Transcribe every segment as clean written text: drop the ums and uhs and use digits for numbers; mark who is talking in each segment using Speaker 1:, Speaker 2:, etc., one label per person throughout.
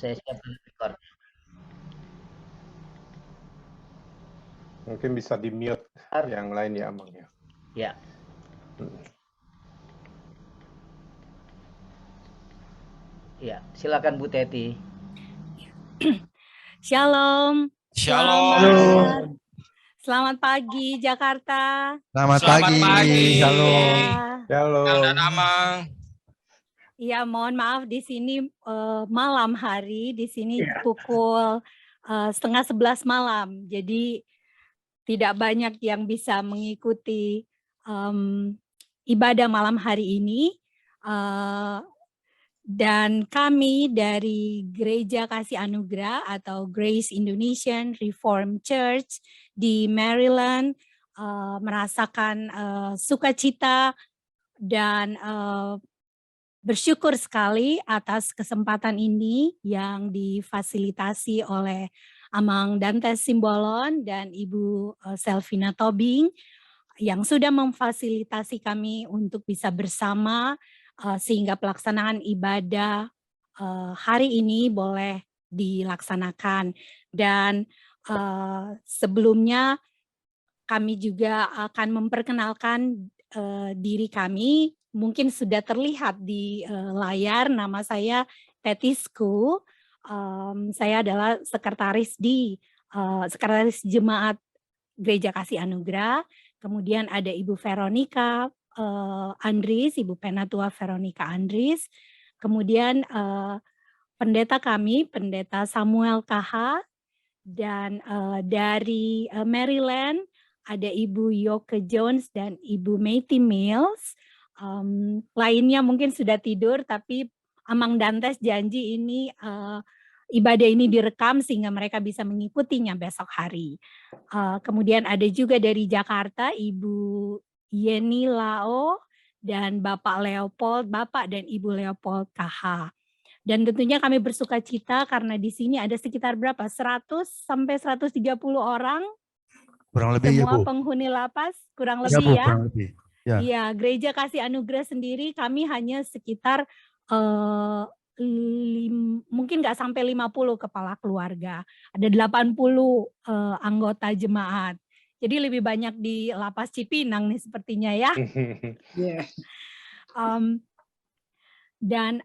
Speaker 1: Saya siapkan record.
Speaker 2: Mungkin bisa di-mute yang lain ya, Amang ya.
Speaker 1: Ya. Ya, silakan Bu Teti.
Speaker 3: Shalom.
Speaker 4: Shalom.
Speaker 3: Selamat pagi Jakarta.
Speaker 4: Selamat pagi. Shalom.
Speaker 2: Shalom.
Speaker 4: Dan Amang.
Speaker 3: Iya, mohon maaf di sini malam hari, di sini pukul 10:30 malam. Jadi tidak banyak yang bisa mengikuti ibadah malam hari ini. Dan kami dari Gereja Kasih Anugerah atau Grace Indonesian Reformed Church di Maryland merasakan sukacita dan bersyukur sekali atas kesempatan ini yang difasilitasi oleh Amang Dantes Simbolon dan Ibu Selvina Tobing yang sudah memfasilitasi kami untuk bisa bersama sehingga pelaksanaan ibadah hari ini boleh dilaksanakan. Dan sebelumnya kami juga akan memperkenalkan diri kami. Mungkin sudah terlihat di layar, nama saya Tetisku. Saya adalah sekretaris Jemaat Gereja Kasih Anugerah. Kemudian ada Ibu Veronica Andris, Ibu Penatua Veronica Andris. Kemudian pendeta kami, Pendeta Samuel KH. Dan dari Maryland ada Ibu Yoke Jones dan Ibu Matty Mills. Lainnya mungkin sudah tidur, tapi Amang Dantes janji ini ibadah ini direkam sehingga mereka bisa mengikutinya besok hari. Kemudian ada juga dari Jakarta Ibu Yeni Lao dan Bapak Leopold, Bapak dan Ibu Leopold KH. Dan tentunya kami bersuka cita karena di sini ada sekitar berapa? 100 sampai 130 orang.
Speaker 4: Kurang lebih
Speaker 3: semua
Speaker 4: ya, Bu.
Speaker 3: Penghuni lapas, kurang
Speaker 4: Ya,
Speaker 3: lebih
Speaker 4: Bu,
Speaker 3: ya.
Speaker 4: kurang lebih. Ya.
Speaker 3: Iya, Gereja Kasih Anugerah sendiri kami hanya sekitar mungkin nggak sampai 50 kepala keluarga. Ada 80 anggota jemaat. Jadi lebih banyak di Lapas Cipinang nih sepertinya ya. Dan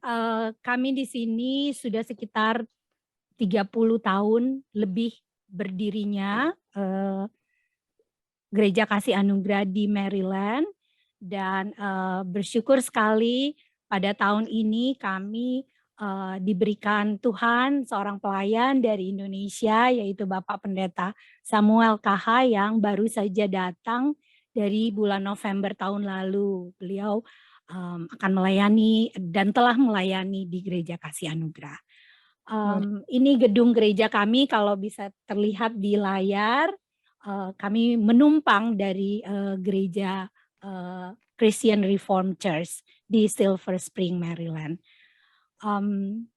Speaker 3: kami di sini sudah sekitar 30 tahun lebih berdirinya Gereja Kasih Anugerah di Maryland. Dan bersyukur sekali pada tahun ini kami diberikan Tuhan seorang pelayan dari Indonesia, yaitu Bapak Pendeta Samuel KH yang baru saja datang dari bulan November tahun lalu. Beliau akan melayani dan telah melayani di Gereja Kasih Anugerah. Ini gedung gereja kami, kalau bisa terlihat di layar. Kami menumpang dari gereja Christian Reformed Church di Silver Spring, Maryland.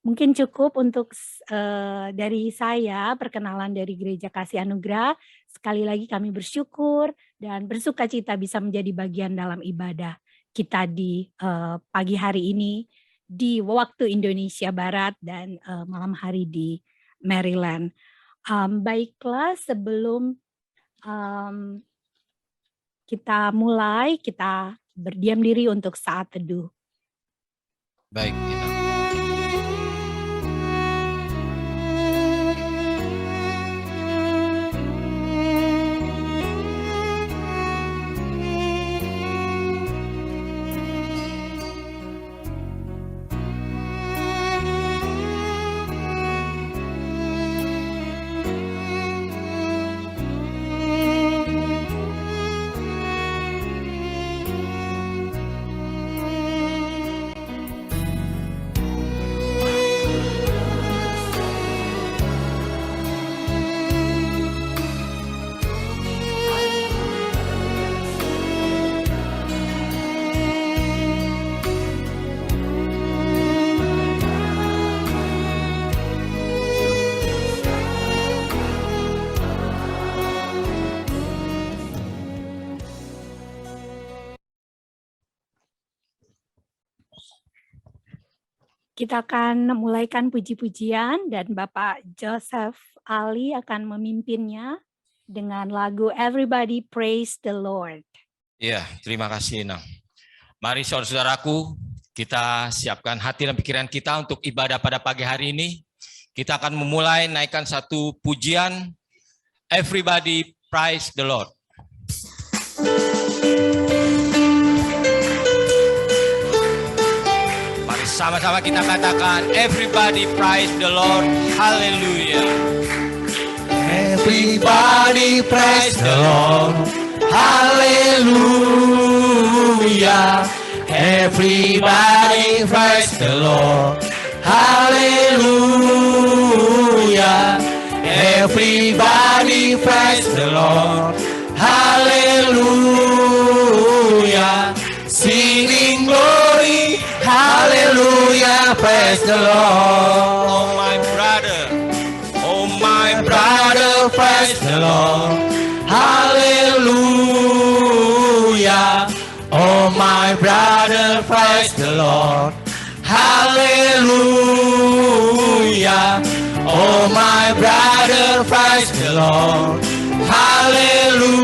Speaker 3: Mungkin cukup untuk dari saya perkenalan dari Gereja Kasih Anugerah. Sekali lagi kami bersyukur dan bersuka cita bisa menjadi bagian dalam ibadah kita di pagi hari ini di waktu Indonesia Barat dan malam hari di Maryland. Baiklah, sebelum kita mulai, kita berdiam diri untuk saat teduh.
Speaker 4: Baik, kita.
Speaker 3: Kita akan memulaikan puji-pujian dan Bapak Joseph Ali akan memimpinnya dengan lagu Everybody Praise the Lord.
Speaker 4: Ya, terima kasih Inang. Mari saudara-saudaraku, kita siapkan hati dan pikiran kita untuk ibadah pada pagi hari ini. Kita akan memulai naikkan satu pujian, Everybody Praise the Lord. Mari sama-sama kita katakan, Everybody Praise the Lord, Hallelujah.
Speaker 5: Everybody praise the Lord, hallelujah. Everybody praise the Lord, hallelujah. Everybody praise the Lord, hallelujah. Singing glory, hallelujah, praise the Lord.
Speaker 4: Oh my
Speaker 5: Brother, praise the Lord, hallelujah. Oh my brother, praise the Lord, hallelujah. Oh my brother, praise the Lord, hallelujah.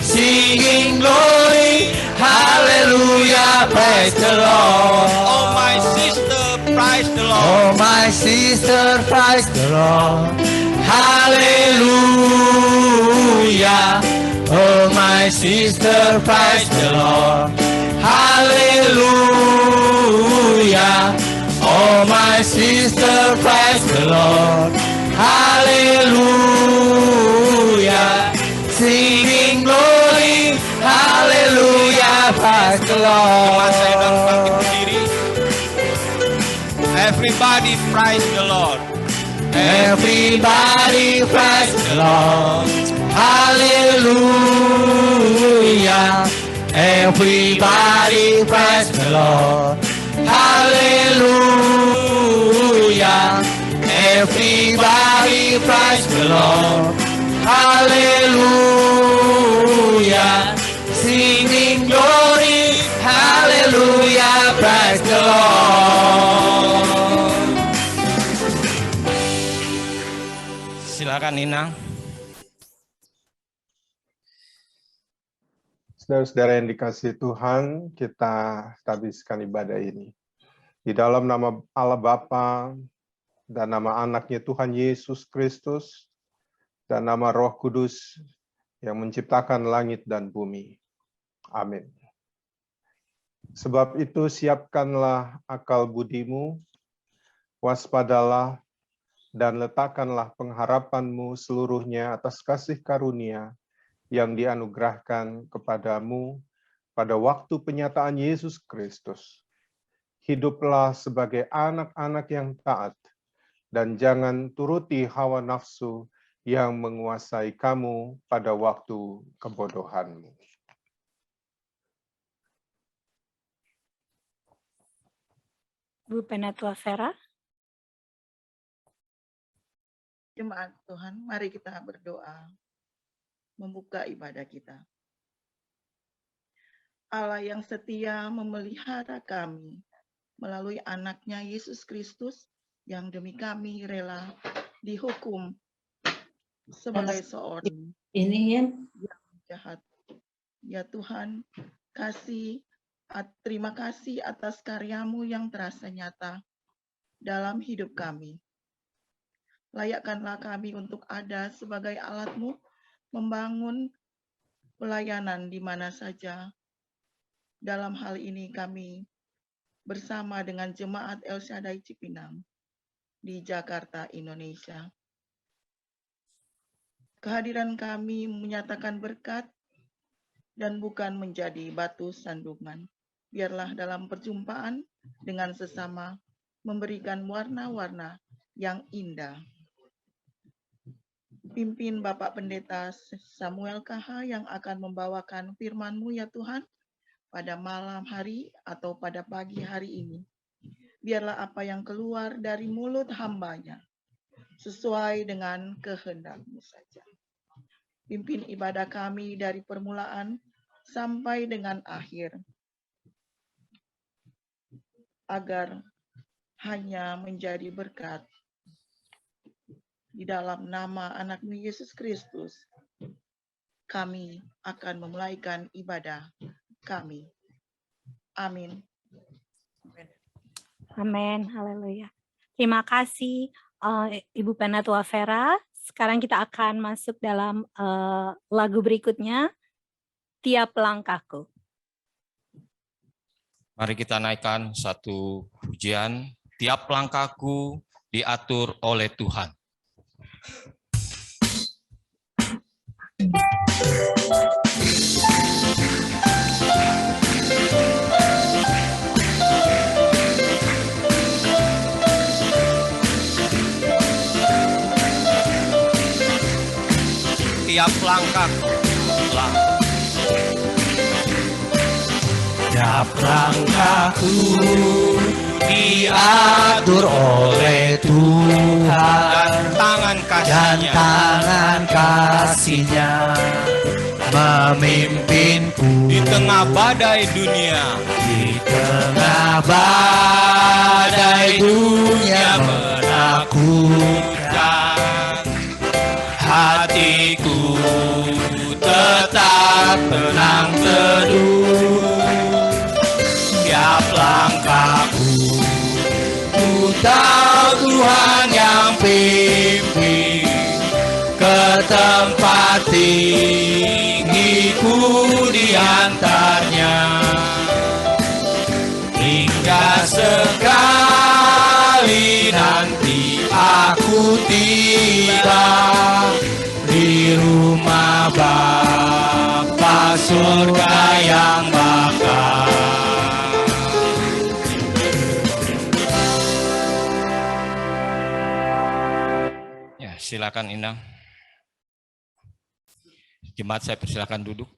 Speaker 5: Singing glory, hallelujah, praise the Lord.
Speaker 4: Oh my sister, praise the Lord.
Speaker 5: Oh my sister, praise the Lord, hallelujah. Oh my sister, praise the Lord, hallelujah. Oh my sister, praise the Lord, hallelujah. Singing glory, hallelujah, praise the Lord.
Speaker 4: Everybody praise the Lord.
Speaker 5: Everybody praise the Lord, hallelujah. Everybody praise the Lord, hallelujah. Everybody praise the Lord, hallelujah. Singing glory, hallelujah, praise the Lord.
Speaker 4: Silakan Nina.
Speaker 2: Saudara-saudara yang dikasihi Tuhan, kita habiskan ibadah ini. Di dalam nama Allah Bapa dan nama anaknya Tuhan Yesus Kristus dan nama Roh Kudus yang menciptakan langit dan bumi. Amin. Sebab itu siapkanlah akal budimu, waspadalah, dan letakkanlah pengharapanmu seluruhnya atas kasih karunia yang dianugerahkan kepadamu pada waktu penyataan Yesus Kristus. Hiduplah sebagai anak-anak yang taat, dan jangan turuti hawa nafsu yang menguasai kamu pada waktu kebodohanmu.
Speaker 3: Bu Penatua Vera.
Speaker 6: Jemaat Tuhan, mari kita berdoa, membuka ibadah kita. Allah yang setia memelihara kami melalui anaknya Yesus Kristus yang demi kami rela dihukum sebagai seorang yang jahat. Ya Tuhan, terima kasih atas karya-Mu yang terasa nyata dalam hidup kami. Layakkanlah kami untuk ada sebagai alat-Mu membangun pelayanan di mana saja. Dalam hal ini kami bersama dengan Jemaat El Shaddai Cipinang di Jakarta, Indonesia. Kehadiran kami menyatakan berkat dan bukan menjadi batu sandungan. Biarlah dalam perjumpaan dengan sesama memberikan warna-warna yang indah. Pimpin Bapak Pendeta Samuel KH yang akan membawakan firman-Mu ya Tuhan pada malam hari atau pada pagi hari ini. Biarlah apa yang keluar dari mulut hamba-Nya sesuai dengan kehendak-Mu saja. Pimpin ibadah kami dari permulaan sampai dengan akhir. agar hanya menjadi berkat. Di dalam nama anak-Mu Yesus Kristus, kami akan memulaikan ibadah kami. Amin.
Speaker 3: Amin, haleluya. Terima kasih Ibu Penatua Vera. Sekarang kita akan masuk dalam lagu berikutnya, Tiap Langkahku.
Speaker 4: Mari kita naikkan satu pujian, Tiap Langkahku diatur oleh Tuhan. Tiap langkahku,
Speaker 5: Tiap langkahku diatur oleh Tuhan,
Speaker 4: tangan
Speaker 5: dan
Speaker 4: kasih-Nya
Speaker 5: tangan kasih-Nya memimpinku
Speaker 4: di tengah badai dunia.
Speaker 5: di tengah badai dunia menakutkan. Hatiku tetap tenang teduh. Tiap langkahku ku tahu Tuhan yang pimpin ke tempat tinggi ku diantarnya. Hingga sekali nanti aku tiba di rumah Bapa surga yang bakal.
Speaker 4: Ya, silakan Inang. Jemaat saya persilakan duduk.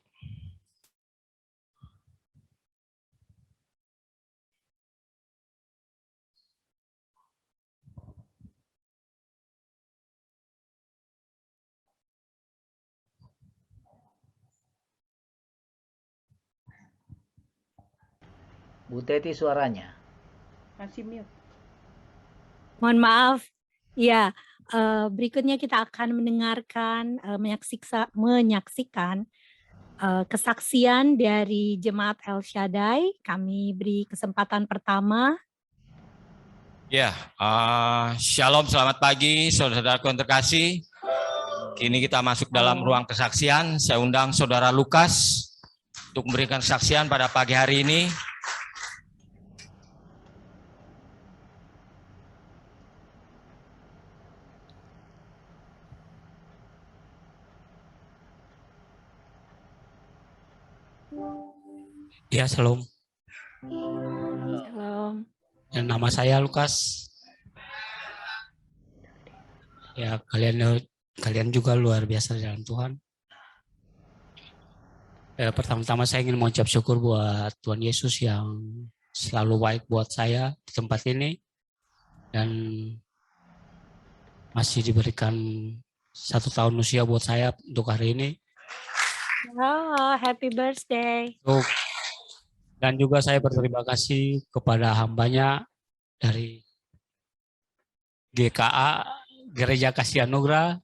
Speaker 1: Bu Teti suaranya.
Speaker 6: Masih mute.
Speaker 3: Mohon maaf. Ya, berikutnya kita akan mendengarkan, menyaksikan kesaksian dari Jemaat El Shaddai. Kami beri kesempatan pertama.
Speaker 4: Ya, shalom, selamat pagi, saudara-saudaraku yang terkasih. Kini kita masuk dalam ruang kesaksian. Saya undang Saudara Lukas untuk memberikan kesaksian pada pagi hari ini.
Speaker 7: Ya, shalom.
Speaker 3: Shalom.
Speaker 7: Ya, nama saya Lukas. Ya, kalian juga luar biasa dalam Tuhan. Ya, pertama-tama saya ingin mengucap syukur buat Tuhan Yesus yang selalu baik buat saya di tempat ini dan masih diberikan 1 tahun usia buat saya untuk hari ini.
Speaker 3: Oh, happy birthday.
Speaker 7: Dan juga saya berterima kasih kepada hambanya dari GKA, Gereja Kasih Anugerah.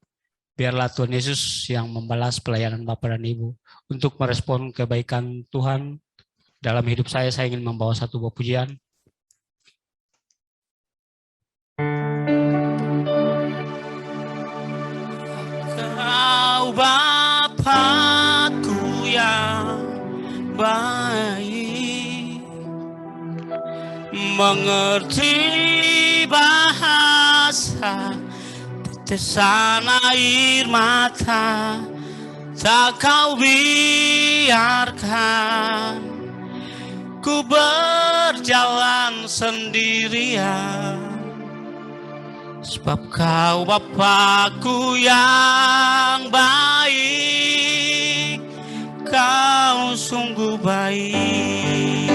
Speaker 7: Biarlah Tuhan Yesus yang membalas pelayanan Bapak dan Ibu. Untuk merespon kebaikan Tuhan dalam hidup saya ingin membawa satu buah pujian. Kau Bapakku yang baik, mengerti bahasa tetesan air mata, tak kau biarkan ku berjalan sendirian. Sebab kau Bapakku yang baik, kau sungguh baik.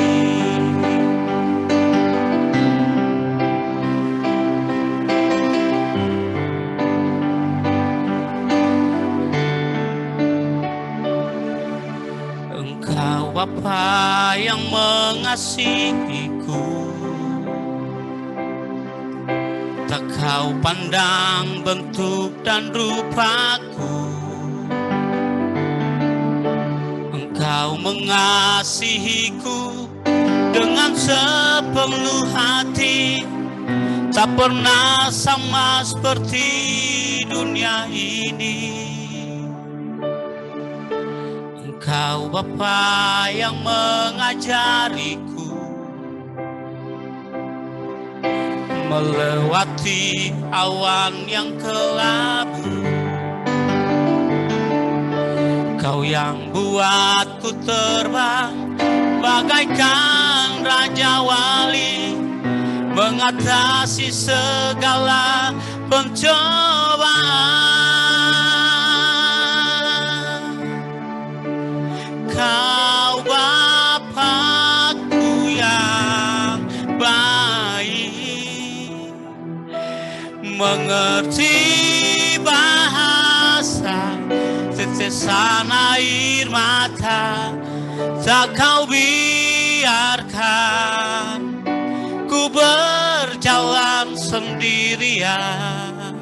Speaker 7: Engkau Bapa yang mengasihiku,
Speaker 5: tak kau pandang bentuk dan rupaku. Engkau mengasihiku dengan sepenuh hati, tak pernah sama seperti dunia ini. Engkau Bapa yang mengajariku melewati awan yang kelabu. Kau yang buatku terbang bagaikan Raja Wali, mengatasi segala pencobaan. Kau Bapakku yang baik, mengerti bahasa tetesan air mata, tak kau biarkan ku berjalan sendirian.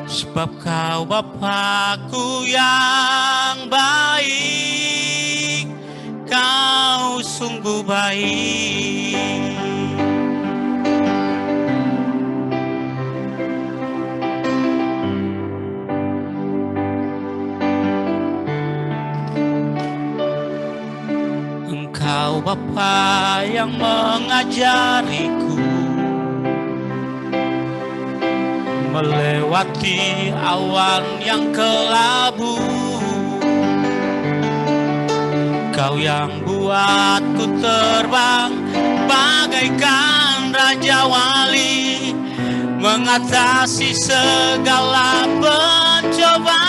Speaker 5: Sebab kau Bapakku yang baik, kau sungguh baik. Engkau Bapa yang mengajariku melewati awan yang kelabu. Kau yang buatku terbang bagaikan Raja Wali, mengatasi segala pencobaan.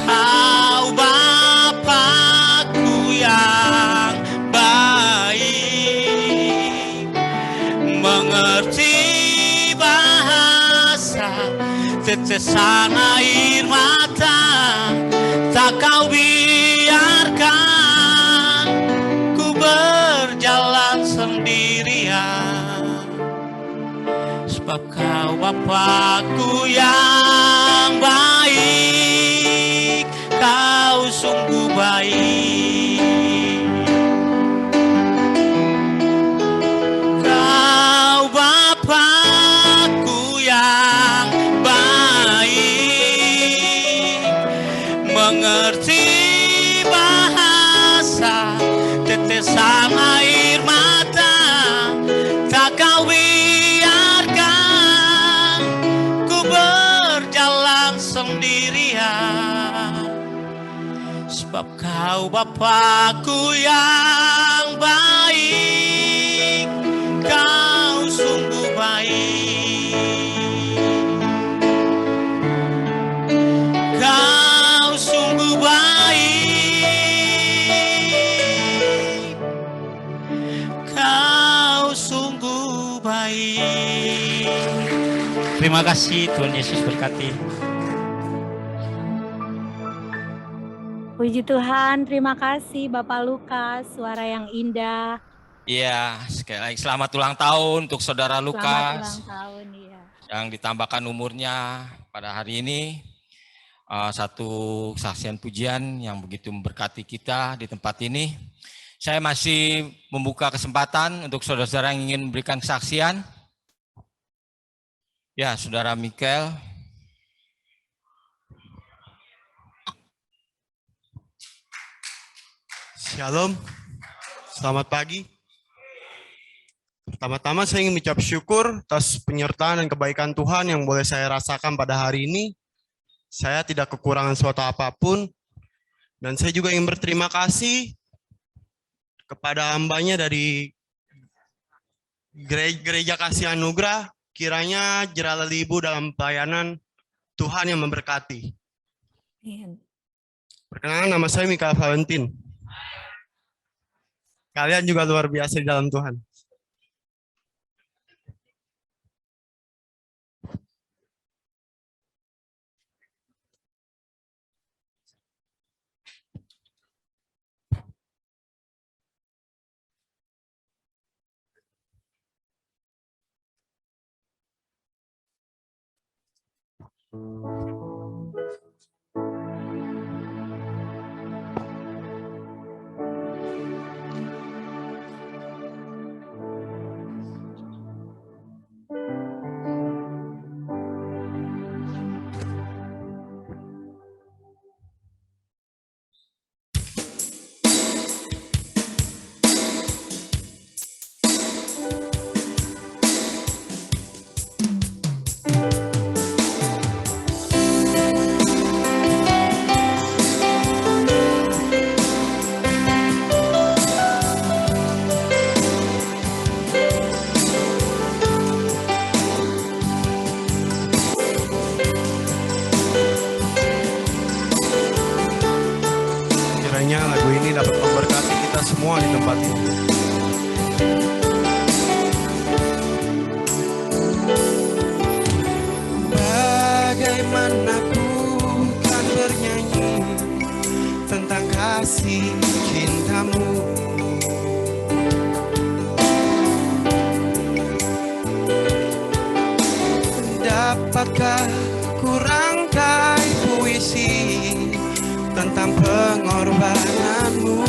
Speaker 5: Kau Bapakku yang baik, mengerti bahasa tetesan air mata, tak kau biarkan ku berjalan sendirian. Sebab kau Bapakku yang baik, kau sungguh baik. Kau Bapakku yang baik, mengerti bahasa tetesan air mata, tak kau biarkan ku berjalan sendirian. Sebab kau Bapakku yang baik, kau sungguh baik. Kau sungguh baik. Kau sungguh baik. Terima kasih, Tuhan Yesus berkati.
Speaker 3: Puji Tuhan, terima kasih Bapak Lukas, suara yang indah.
Speaker 4: Iya, sekali lagi selamat ulang tahun untuk Saudara
Speaker 3: Selamat
Speaker 4: Lukas
Speaker 3: ulang tahun, ya.
Speaker 4: yang ditambahkan umurnya pada hari ini. Satu kesaksian pujian yang begitu memberkati kita di tempat ini. Saya masih membuka kesempatan untuk saudara-saudara yang ingin memberikan kesaksian. Ya, Saudara Michael.
Speaker 8: Shalom, selamat pagi. Pertama-tama saya ingin mengucap syukur atas penyertaan dan kebaikan Tuhan yang boleh saya rasakan pada hari ini. Saya tidak kekurangan suatu apapun. Dan saya juga ingin berterima kasih kepada hambanya dari Gereja Kasih Anugerah. Kiranya jerala Ibu dalam pelayanan Tuhan yang memberkati. Perkenalkan, nama saya Mikael Valentin. Kalian juga luar biasa di dalam Tuhan. Kiranya lagu ini dapat memberkati kita semua di tempat ini. Bagaimana ku kan bernyanyi tentang kasih cintamu, dapatkah ku rangkai puisi tentang pengorbananmu.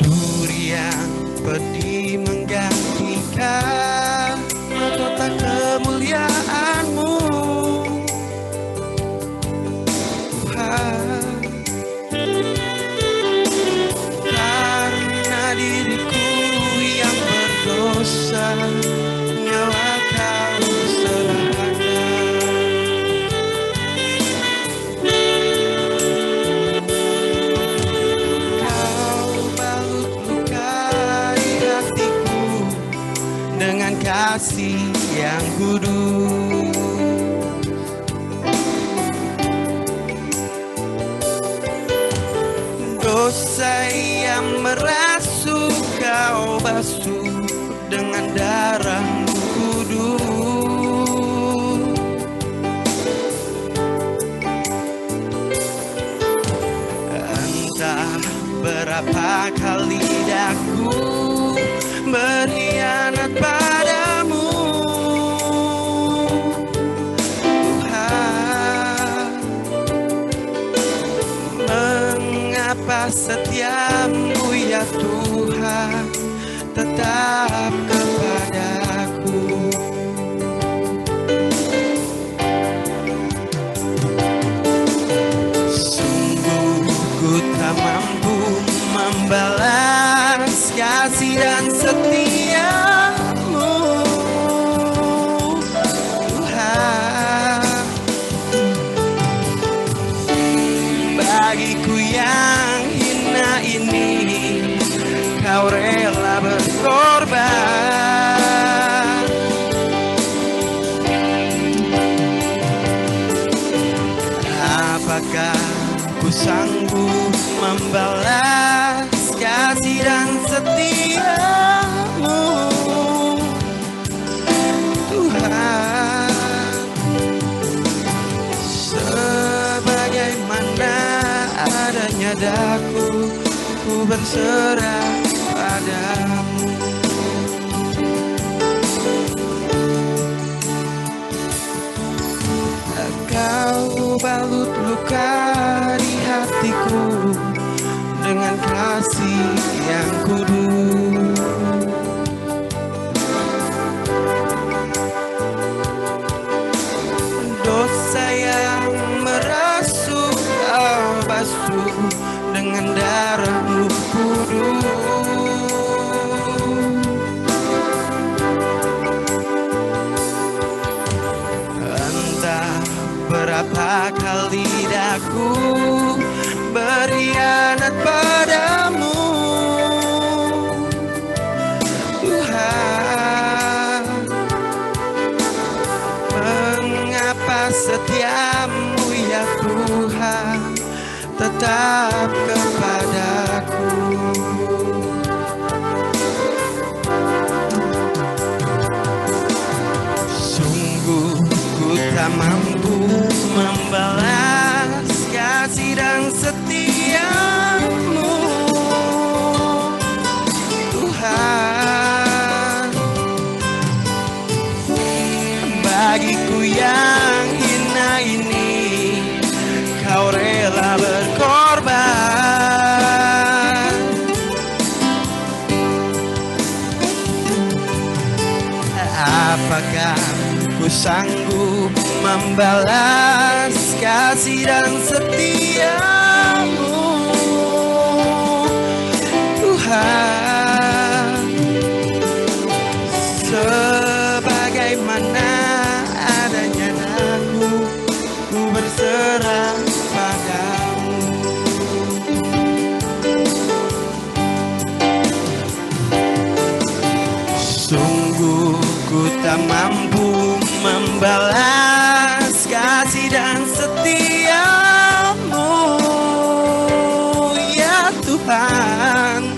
Speaker 8: Durian pedih menggantikan mahkota kemuliaanmu, Tuhan. Karena diriku yang berdosa, nyawa Kau serahkan. Kau balut luka di hatiku dengan kasih yang kudus. Dosa yang merasuk Kau basuh dengan darah-Mu kudus. Entah berapa kali daku berkhianat padamu, Tuhan. Mengapa setiamu ya Tuhan tetap kepadaku? Sungguh ku tak mampu membalas kasih dan setiamu, Tuhan. Bagiku yang hina ini Kau rela berkorban. Apakah ku sanggup membalas kasih dan setiamu, Tuhan? Sebagaimana adanya daku, ku berserah padamu. Kau balut luka di hatiku dengan kasih yang kudus. Dosa yang merasuk Kau basuh dengan darah-Mu kudus. Entah berapa kali daku berkhianat padamu, Tuhan. Mengapa setiamu ya Tuhan tetap kepadaku? Sungguh ku tak mampu membalas kasih dan setiamu, Tuhan. Apakah ku sanggup membalas kasih dan setiamu, Tuhan? Sebagaimana adanya aku, ku berserah padamu. Sungguh ku tak mampu membalas kasih dan setiamu, ya Tuhan.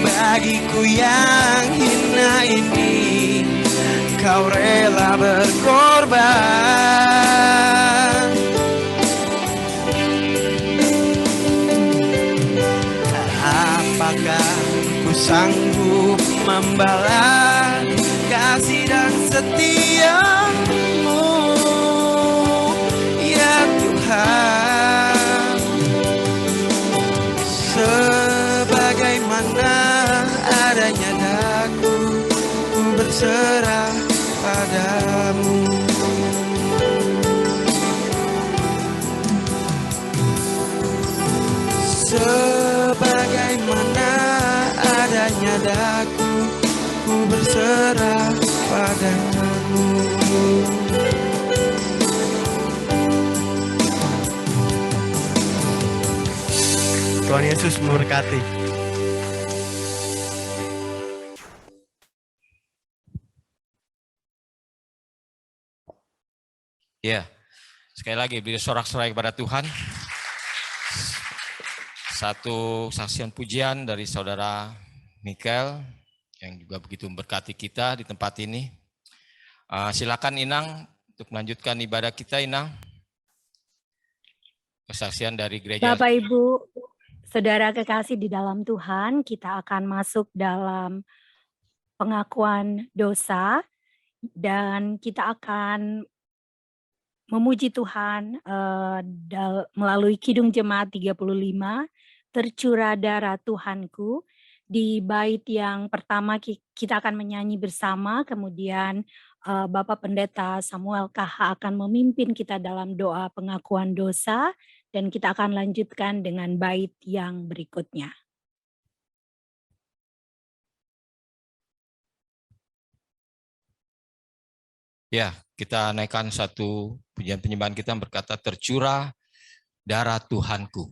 Speaker 8: Bagiku yang hina ini, Kau rela berkorban. Apakah ku sanggup membalas kasih dan setiamu, ya Tuhan? Sebagaimana adanya daku, ku berserah padamu. Sebagaimana adanya daku, ku berserah padamu. Tuhan Yesus memberkati.
Speaker 4: Ya, sekali lagi beri sorak-sorai kepada Tuhan. Satu saksian pujian dari Saudara Michael yang juga begitu memberkati kita di tempat ini. Silakan Inang untuk melanjutkan ibadah kita, Inang. Kesaksian dari gereja.
Speaker 3: Bapak Ibu, Saudara kekasih di dalam Tuhan, kita akan masuk dalam pengakuan dosa dan kita akan memuji Tuhan melalui Kidung Jemaat 35, Tercurah Darah Tuhanku. Di bait yang pertama kita akan menyanyi bersama, kemudian Bapak Pendeta Samuel KH akan memimpin kita dalam doa pengakuan dosa, dan kita akan lanjutkan dengan bait yang berikutnya.
Speaker 4: Ya, kita naikkan satu pujian penyembahan kita yang berkata, Tercurah Darah Tuhanku.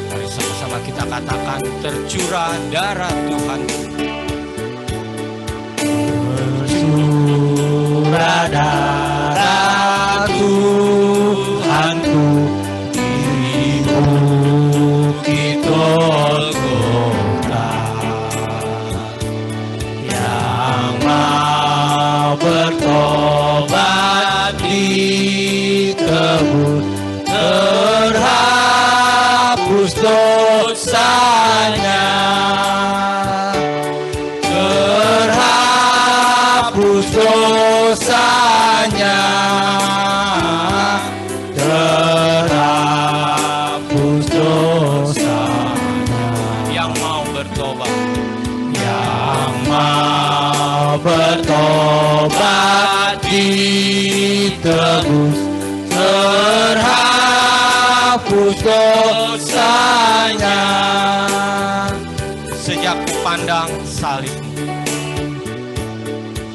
Speaker 4: Mari sama-sama kita katakan, tercurah darah Tuhanku.
Speaker 5: Tercurah darah Tuhanku di bukit Golgota, yang mau bertobat ditebus, terhapus dosanya, terhapus dosanya, terhapus dosanya.
Speaker 4: Yang mau bertobat,
Speaker 5: yang mau bertobat ditebus, terhapus dosanya.
Speaker 4: sejak kupandang salib,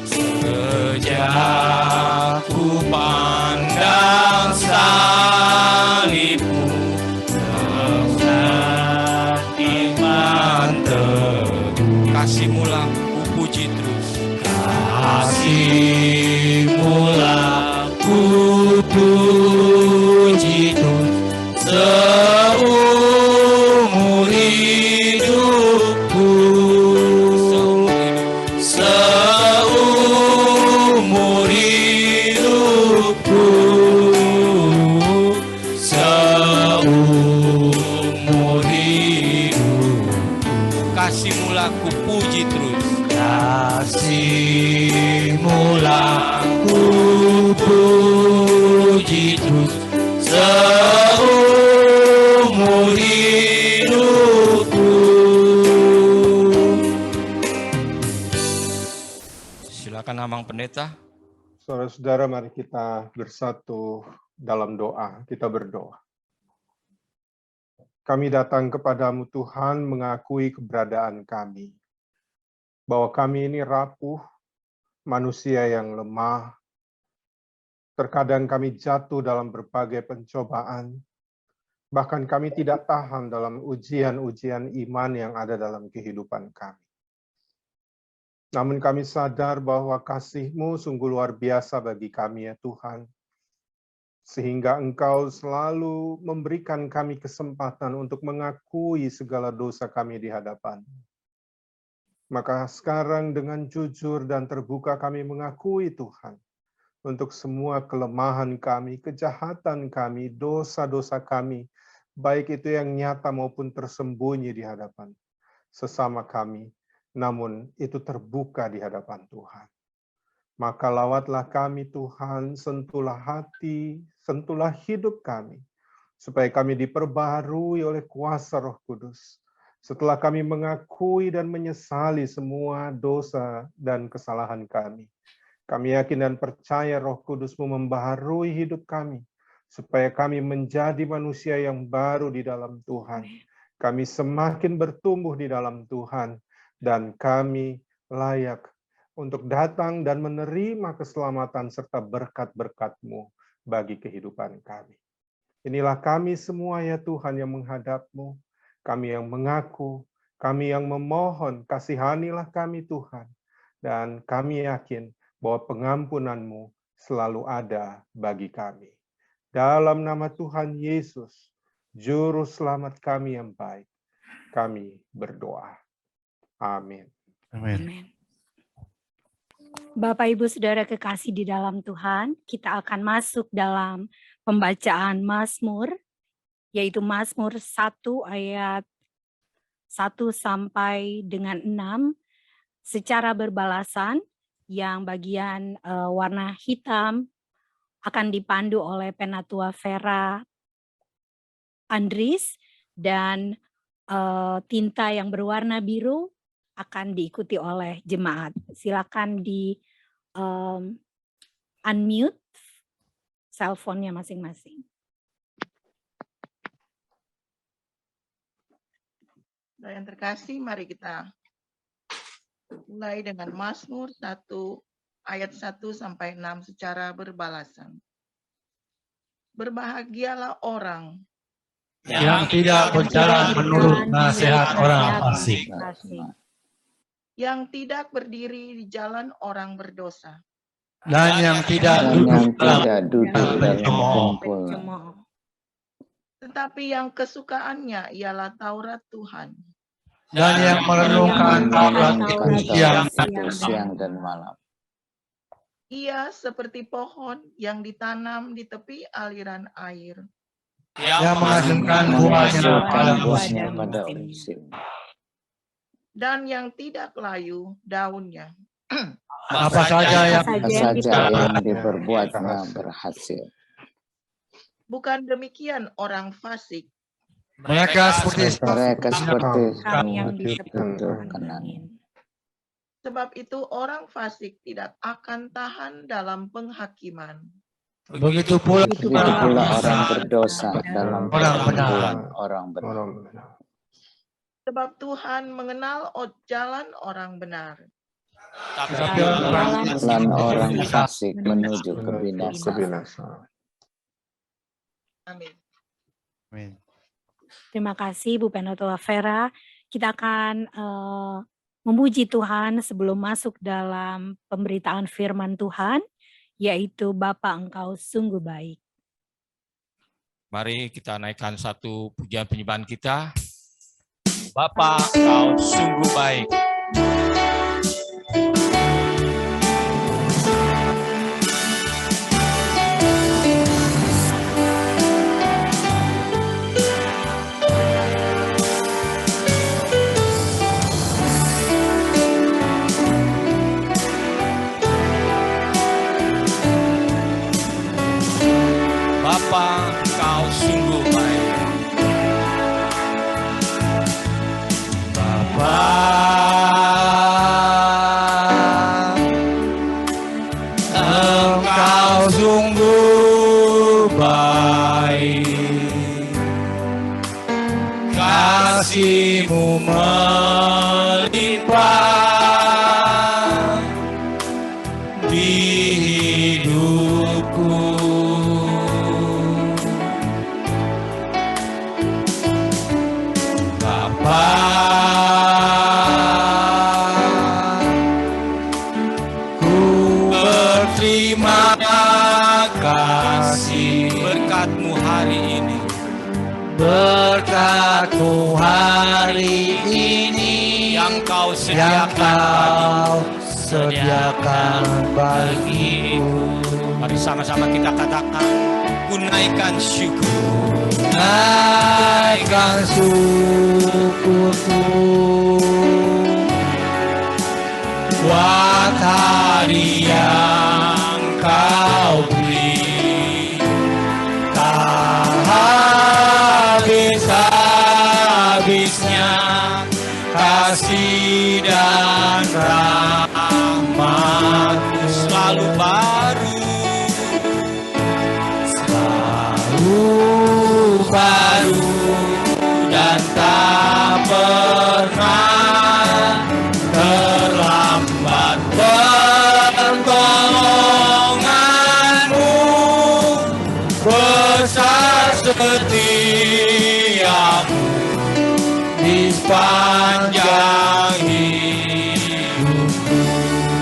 Speaker 5: sejak kupandang salibmu, dasar iman teguh,
Speaker 4: kasih-Mu kupuji terus.
Speaker 5: kasih-Mu kupuji terus seumur hidupku, seumur hidupku, seumur hidupku.
Speaker 4: Kasih-Mu kupuji terus.
Speaker 5: kasih-Mulah ku puji terus seumur hidupku.
Speaker 4: Silakan Amang Pendeta.
Speaker 2: Saudara-saudara, mari kita bersatu dalam doa. Kita berdoa. Kami datang kepadamu Tuhan mengakui keberadaan kami. Bahwa kami ini rapuh, manusia yang lemah. Terkadang kami jatuh dalam berbagai pencobaan. Bahkan kami tidak tahan dalam ujian-ujian iman yang ada dalam kehidupan kami. Namun kami sadar bahwa kasih-Mu sungguh luar biasa bagi kami ya Tuhan. Sehingga Engkau selalu memberikan kami kesempatan untuk mengakui segala dosa kami di hadapan. Maka sekarang dengan jujur dan terbuka kami mengakui Tuhan. Untuk semua kelemahan kami, kejahatan kami, dosa-dosa kami. Baik itu yang nyata maupun tersembunyi di hadapan sesama kami. Namun itu terbuka di hadapan Tuhan. Maka lawatlah kami Tuhan, sentuhlah hati, sentuhlah hidup kami, supaya kami diperbaharui oleh kuasa Roh Kudus. Setelah kami mengakui dan menyesali semua dosa dan kesalahan kami, kami yakin dan percaya Roh Kudus-Mu membaharui hidup kami, supaya kami menjadi manusia yang baru di dalam Tuhan. Kami semakin bertumbuh di dalam Tuhan, dan kami layak untuk datang dan menerima keselamatan serta berkat-berkat-Mu bagi kehidupan kami. Inilah kami semua ya Tuhan yang menghadap-Mu, kami yang mengaku, kami yang memohon, kasihanilah kami Tuhan. Dan kami yakin bahwa pengampunan-Mu selalu ada bagi kami. Dalam nama Tuhan Yesus, Juru Selamat kami yang baik, kami berdoa. Amin.
Speaker 3: Amin. Bapak, Ibu, Saudara kekasih di dalam Tuhan, kita akan masuk dalam pembacaan Mazmur, yaitu Mazmur 1 ayat 1 sampai dengan 6, secara berbalasan, yang bagian warna hitam akan dipandu oleh Penatua Vera Andris, dan tinta yang berwarna biru akan diikuti oleh jemaat. Silakan di unmute cellphone-nya masing-masing.
Speaker 6: Yang terkasih, mari kita mulai dengan Mazmur 1 ayat 1 sampai 6 secara berbalasan. Berbahagialah orang
Speaker 5: yang tidak berjalan menurut nasihat orang fasik,
Speaker 6: yang tidak berdiri di jalan orang berdosa,
Speaker 5: dan yang tidak duduk dalam pencemooh,
Speaker 6: tetapi yang kesukaannya ialah Taurat Tuhan,
Speaker 5: dan yang merenungkan Taurat itu
Speaker 9: siang dan malam.
Speaker 6: Ia seperti pohon yang ditanam di tepi aliran air,
Speaker 5: yang menghasilkan buahnya
Speaker 9: pada musim,
Speaker 6: dan yang tidak layu daunnya.
Speaker 5: apa saja yang
Speaker 9: diperbuatnya berhasil.
Speaker 6: Bukan demikian orang fasik,
Speaker 5: mereka seperti
Speaker 3: Kami yang
Speaker 9: disebutkan.
Speaker 6: sebab itu orang fasik tidak akan tahan dalam penghakiman.
Speaker 5: begitu pula
Speaker 9: orang berdosa dalam perkumpulan orang benar.
Speaker 6: Sebab Tuhan mengenal jalan orang benar,
Speaker 9: Dan orang fasik menuju kebinasaan.
Speaker 6: Amin.
Speaker 3: Terima kasih Bu Penatua Vera. Kita akan memuji Tuhan sebelum masuk dalam pemberitaan firman Tuhan, yaitu Bapa Engkau sungguh baik.
Speaker 4: Mari kita naikkan satu pujian penyembahan kita. Bapa, Engkau sungguh baik. kasih-Mu melimpah di hidupku. Bapa, ku berterima kasih berkat-Mu hari ini.
Speaker 5: Berkat-Mu hari ini
Speaker 4: yang Kau
Speaker 5: sediakan bagiku.
Speaker 4: Mari sama-sama kita katakan, ku naikkan syukur.
Speaker 5: Naikkan syukurku
Speaker 4: buat hari yang Kau beri. Tak habis-habisnya kasih dan rahmat-Mu selalu baru, dan tak pernah terlambat. Pertolongan-Mu besar, setia-Mu di sepanjang hidupku.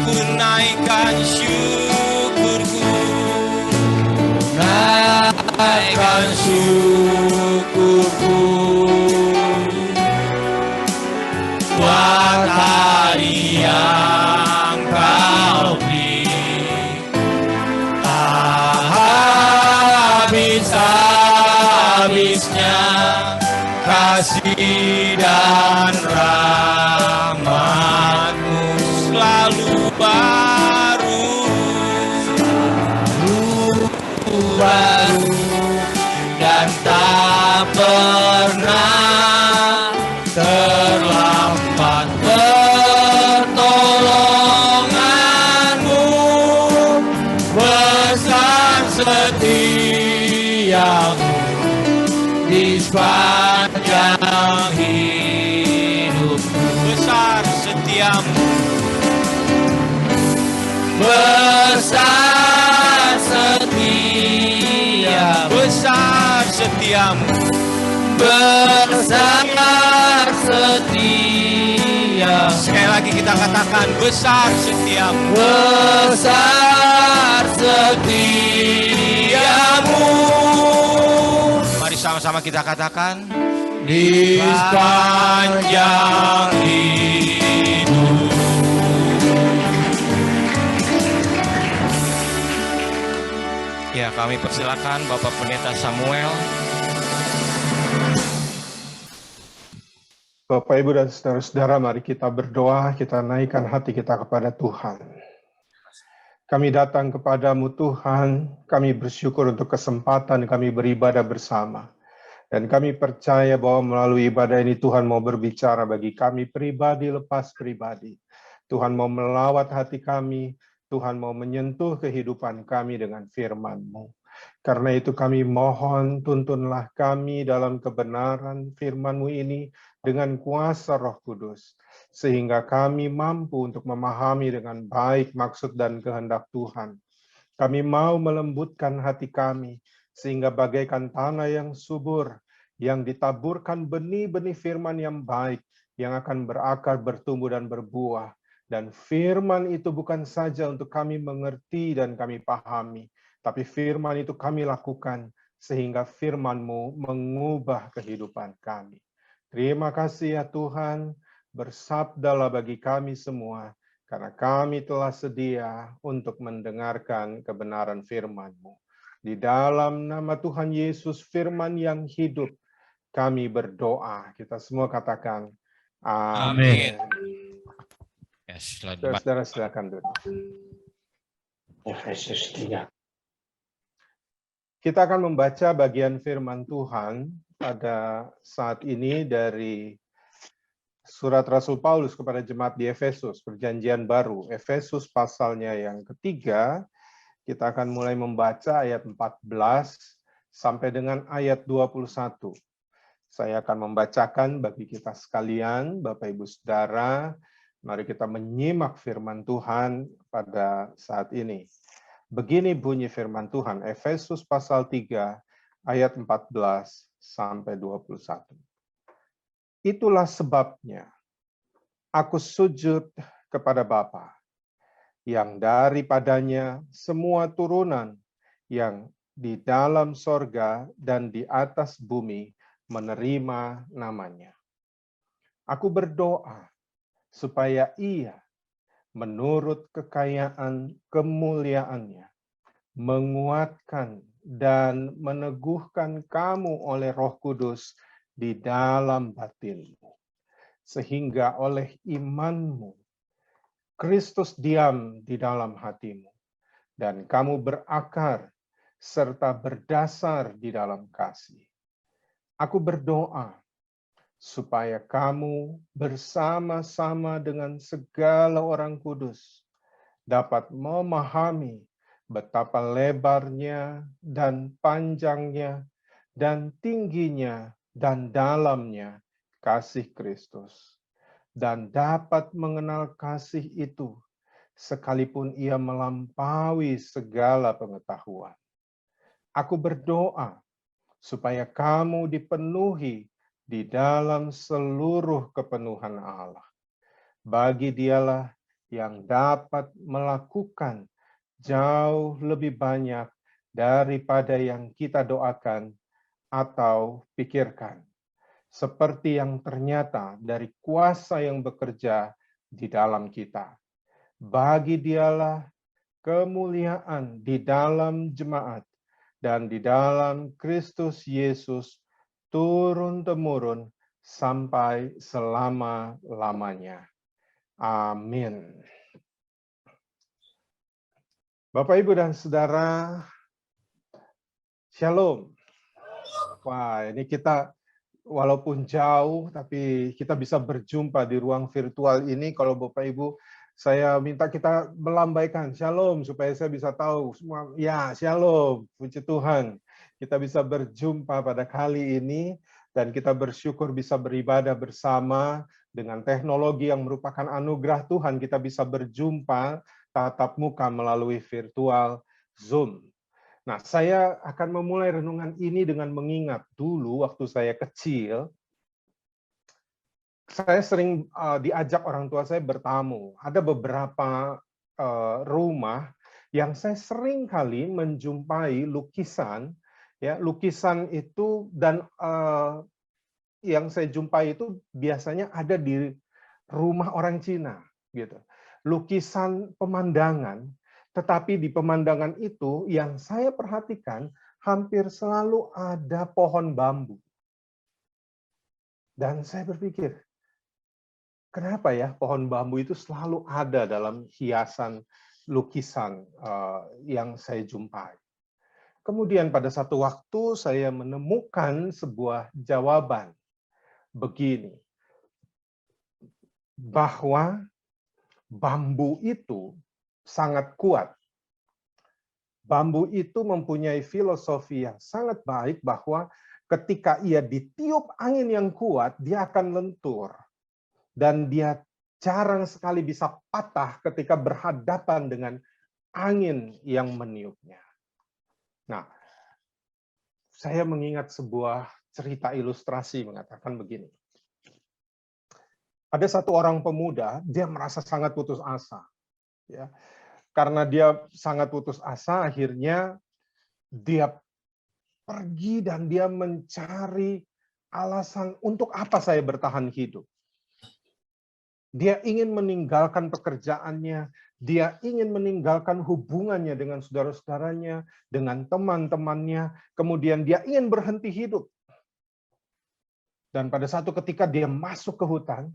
Speaker 4: Ku naikkan syukurku, naikkan syukurku buat hari yang Kau beri. Tak habis-habisnya kasih dan rahmat-Mu selalu baru, dan tak pernah terlambat. Pertolongan-Mu besar, setia-Mu di sepanjang hidupku. Besar setia-Mu, besar setia, besar setia-Mu, besar setia. Sekali lagi kita katakan, besar setia-Mu, besar setia-Mu. Mari sama-sama kita katakan, di sepanjang hidup. Ya, kami persilakan Bapak Pendeta Samuel.
Speaker 2: Bapak, Ibu, dan saudara-saudara, mari kita berdoa, kita naikkan hati kita kepada Tuhan. Kami datang kepadamu Tuhan, kami bersyukur untuk kesempatan kami beribadah bersama. Dan kami percaya bahwa melalui ibadah ini Tuhan mau berbicara bagi kami pribadi lepas pribadi. Tuhan mau melawat hati kami, Tuhan mau menyentuh kehidupan kami dengan firman-Mu. Karena itu kami mohon, tuntunlah kami dalam kebenaran firman-Mu ini dengan kuasa Roh Kudus, sehingga kami mampu untuk memahami dengan baik maksud dan kehendak Tuhan. Kami mau melembutkan hati kami, sehingga bagaikan tanah yang subur, yang ditaburkan benih-benih firman yang baik, yang akan berakar, bertumbuh, dan berbuah. Dan firman itu bukan saja untuk kami mengerti dan kami pahami, tapi firman itu kami lakukan, sehingga firman-Mu mengubah kehidupan kami. Terima kasih ya Tuhan, bersabdalah bagi kami semua, karena kami telah sedia untuk mendengarkan kebenaran firman-Mu. Di dalam nama Tuhan Yesus, firman yang hidup, kami berdoa. Kita semua katakan, amin.
Speaker 4: Ya,
Speaker 2: saudara, silakan duduk.
Speaker 5: Efesus 3.
Speaker 2: Kita akan membaca bagian firman Tuhan pada saat ini dari surat Rasul Paulus kepada jemaat di Efesus, Perjanjian Baru. Efesus pasalnya yang ketiga, kita akan mulai membaca ayat 14 sampai dengan ayat 21. Saya akan membacakan bagi kita sekalian, Bapak Ibu Saudara, mari kita menyimak firman Tuhan pada saat ini. Begini bunyi firman Tuhan, Efesus pasal 3 ayat 14 sampai 21. Itulah sebabnya aku sujud kepada Bapa, yang daripadanya semua turunan yang di dalam sorga dan di atas bumi menerima namanya. Aku berdoa supaya Ia menurut kekayaan kemuliaannya menguatkan dan meneguhkan kamu oleh Roh Kudus di dalam batinmu, sehingga oleh imanmu Kristus diam di dalam hatimu, dan kamu berakar serta berdasar di dalam kasih. Aku berdoa supaya kamu bersama-sama dengan segala orang kudus dapat memahami betapa lebarnya dan panjangnya dan tingginya dan dalamnya kasih Kristus, dan dapat mengenal kasih itu sekalipun ia melampaui segala pengetahuan. Aku berdoa supaya kamu dipenuhi di dalam seluruh kepenuhan Allah. Bagi Dialah yang dapat melakukan jauh lebih banyak daripada yang kita doakan atau pikirkan, seperti yang ternyata dari kuasa yang bekerja di dalam kita. Bagi Dialah kemuliaan di dalam jemaat dan di dalam Kristus Yesus turun-temurun sampai selama-lamanya. Amin. Bapak, Ibu, dan Saudara, Shalom. Wah, ini kita walaupun jauh, tapi kita bisa berjumpa di ruang virtual ini. Kalau Bapak Ibu, saya minta kita melambaikan Shalom supaya saya bisa tahu semua. Ya, Shalom, puji Tuhan. Kita bisa berjumpa pada kali ini dan kita bersyukur bisa beribadah bersama dengan teknologi yang merupakan anugerah Tuhan. Kita bisa berjumpa tatap muka melalui virtual Zoom. Nah, saya akan memulai renungan ini dengan mengingat dulu waktu saya kecil, saya sering diajak orang tua saya bertamu. Ada beberapa rumah yang saya sering kali menjumpai lukisan, ya lukisan itu, dan yang saya jumpai itu biasanya ada di rumah orang Cina, gitu. Lukisan pemandangan, tetapi di pemandangan itu yang saya perhatikan hampir selalu ada pohon bambu. Dan saya berpikir, kenapa ya pohon bambu itu selalu ada dalam hiasan lukisan yang saya jumpai. Kemudian pada satu waktu saya menemukan sebuah jawaban begini, bahwa bambu itu sangat kuat. Bambu itu mempunyai filosofi yang sangat baik bahwa ketika ia ditiup angin yang kuat, dia akan lentur. Dan dia jarang sekali bisa patah ketika berhadapan dengan angin yang meniupnya. Nah, saya mengingat sebuah cerita ilustrasi mengatakan begini. Ada satu orang pemuda, dia merasa sangat putus asa. Ya. Karena dia sangat putus asa, akhirnya dia pergi dan dia mencari alasan untuk apa saya bertahan hidup. Dia ingin meninggalkan pekerjaannya, dia ingin meninggalkan hubungannya dengan saudara-saudaranya, dengan teman-temannya, kemudian dia ingin berhenti hidup. Dan pada satu ketika dia masuk ke hutan,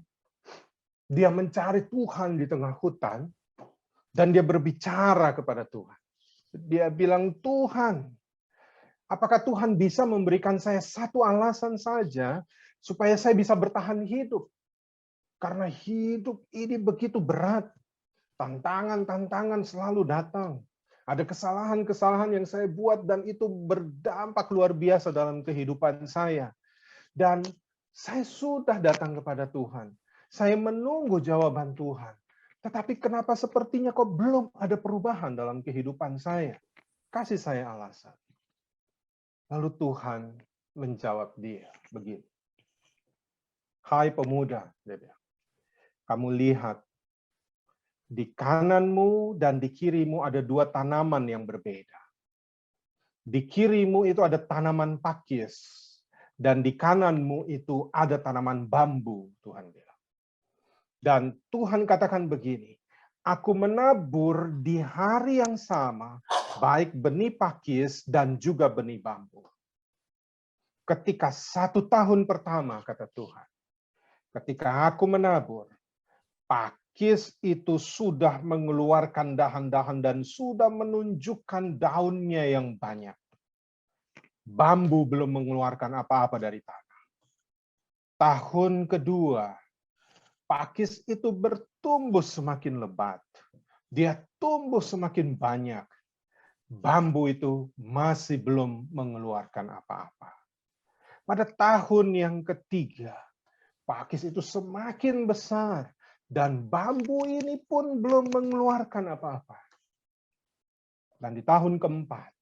Speaker 2: dia mencari Tuhan di tengah hutan, dan dia berbicara kepada Tuhan. Dia bilang, Tuhan, apakah Tuhan bisa memberikan saya satu alasan saja supaya saya bisa bertahan hidup? Karena hidup ini begitu berat. Tantangan-tantangan selalu datang. Ada kesalahan-kesalahan yang saya buat dan itu berdampak luar biasa dalam kehidupan saya. Dan saya sudah datang kepada Tuhan. Saya menunggu jawaban Tuhan. Tetapi kenapa sepertinya kok belum ada perubahan dalam kehidupan saya? Kasih saya alasan. Lalu Tuhan menjawab dia begini. Hai pemuda, dia bilang, kamu lihat di kananmu dan di kirimu ada dua tanaman yang berbeda. Di kirimu itu ada tanaman pakis, dan di kananmu itu ada tanaman bambu, Tuhan bilang. Dan Tuhan katakan begini, aku menabur di hari yang sama, baik benih pakis dan juga benih bambu. Ketika 1 tahun pertama, kata Tuhan, ketika aku menabur, pakis itu sudah mengeluarkan dahan-dahan dan sudah menunjukkan daunnya yang banyak. Bambu belum mengeluarkan apa-apa dari tanah. Tahun kedua, pakis itu bertumbuh semakin lebat. Dia tumbuh semakin banyak. Bambu itu masih belum mengeluarkan apa-apa. Pada tahun yang ketiga, pakis itu semakin besar. Dan bambu ini pun belum mengeluarkan apa-apa. Dan di tahun keempat,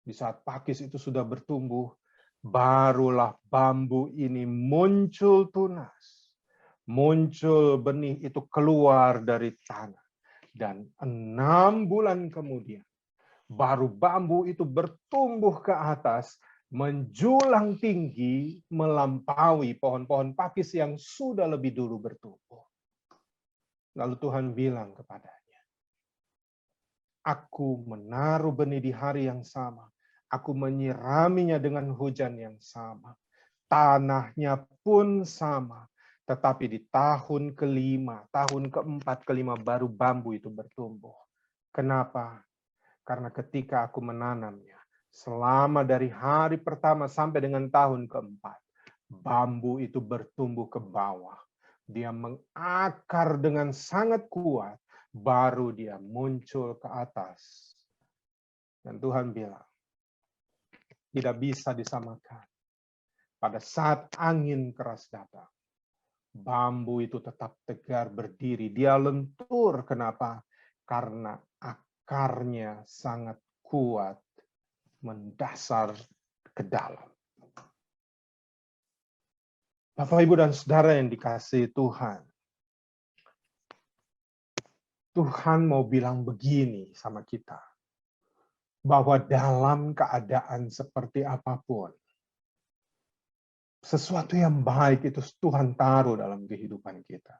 Speaker 2: di saat pakis itu sudah bertumbuh, barulah bambu ini muncul tunas. Muncul benih itu keluar dari tanah. Dan 6 bulan kemudian, baru bambu itu bertumbuh ke atas, menjulang tinggi, melampaui pohon-pohon pakis yang sudah lebih dulu bertumbuh. Lalu Tuhan bilang kepadanya, aku menaruh benih di hari yang sama. Aku menyiraminya dengan hujan yang sama. Tanahnya pun sama. Tetapi di tahun kelima, tahun keempat, kelima baru bambu itu bertumbuh. Kenapa? Karena ketika aku menanamnya, selama dari hari pertama sampai dengan tahun keempat, bambu itu bertumbuh ke bawah. Dia mengakar dengan sangat kuat, baru dia muncul ke atas. Dan Tuhan bilang, tidak bisa disamakan. Pada saat angin keras datang, bambu itu tetap tegar berdiri. Dia lentur. Kenapa? Karena akarnya sangat kuat, mendasar ke dalam. Bapak, Ibu, dan Saudara yang dikasihi Tuhan. Tuhan mau bilang begini sama kita. Bahwa dalam keadaan seperti apapun, sesuatu yang baik itu Tuhan taruh dalam kehidupan kita.